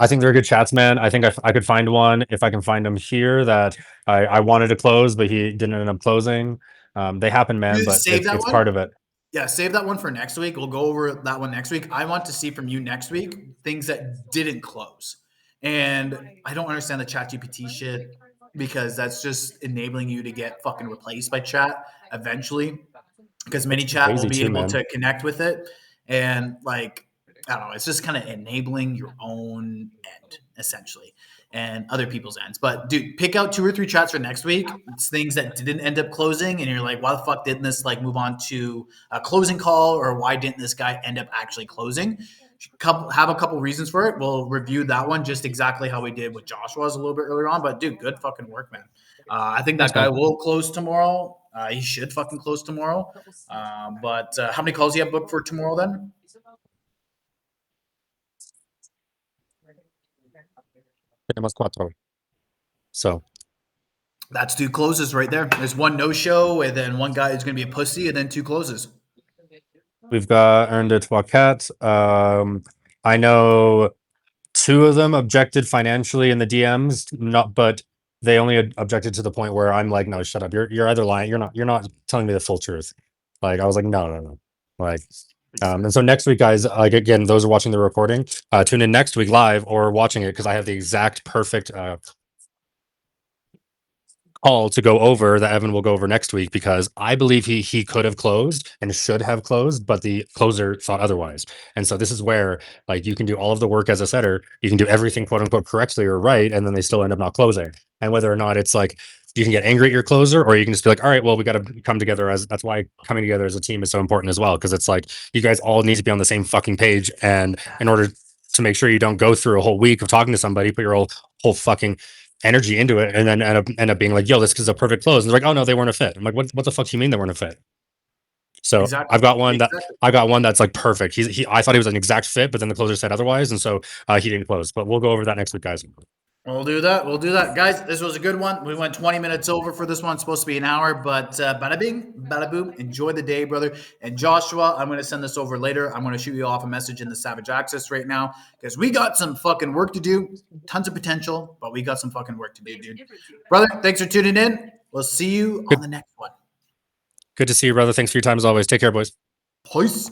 think they're good chats, man. I think I could find one if I can find them here that I wanted to close, but he didn't end up closing. They happen, man, but it's part of it. Yeah, save that one for next week. We'll go over that one next week. I want to see from you next week things that didn't close. And I don't understand the ChatGPT shit because that's just enabling you to get fucking replaced by chat eventually because ManyChat will be able to connect with it. And like, I don't know, it's just kind of enabling your own end essentially and other people's ends. But dude, pick out 2 or 3 chats for next week. It's things that didn't end up closing, and you're like, why the fuck didn't this like move on to a closing call, or why didn't this guy end up actually closing? Have a couple reasons for it. We'll review that one just exactly how we did with Joshua's a little bit earlier on. But dude, good fucking work, man. I think that guy will close tomorrow. He should fucking close tomorrow. But how many calls do you have booked for tomorrow then? So that's 2 closes right there. There's 1 no-show, and then 1 guy who's going to be a pussy, and then 2 closes. We've got earned it Wakat. I know 2 of them objected financially in the DMs, but they only objected to the point where I'm like, no, shut up. You're either lying. You're not telling me the full truth. Like I was like, no. Like, and so next week, guys, like again, those are watching the recording, tune in next week live or watching it because I have the exact perfect call to go over that Evan will go over next week because I believe he could have closed and should have closed, but the closer thought otherwise. And so this is where like you can do all of the work as a setter, you can do everything quote unquote correctly or right, and then they still end up not closing. And whether or not it's like you can get angry at your closer, or you can just be like, all right, well, we got to come together as that's why coming together as a team is so important as well. Cause it's like you guys all need to be on the same fucking page. And in order to make sure you don't go through a whole week of talking to somebody, put your whole fucking energy into it and then end up being like, yo, this is a perfect close. And they're like, oh no, they weren't a fit. I'm like, what the fuck do you mean they weren't a fit? So exactly. I've got one that's like perfect. I thought he was an exact fit, but then the closer said otherwise, and so he didn't close. But we'll go over that next week, guys. We'll do that. Guys, this was a good one. We went 20 minutes over for this one. It's supposed to be an hour, but bada bing, bada boom. Enjoy the day, brother. And Joshua, I'm going to send this over later. I'm going to shoot you off a message in the Savage Access right now because we got some fucking work to do. Tons of potential, but we got some fucking work to do, dude. Brother, thanks for tuning in. We'll see you on the next one. Good to see you, brother. Thanks for your time as always. Take care, boys. Peace.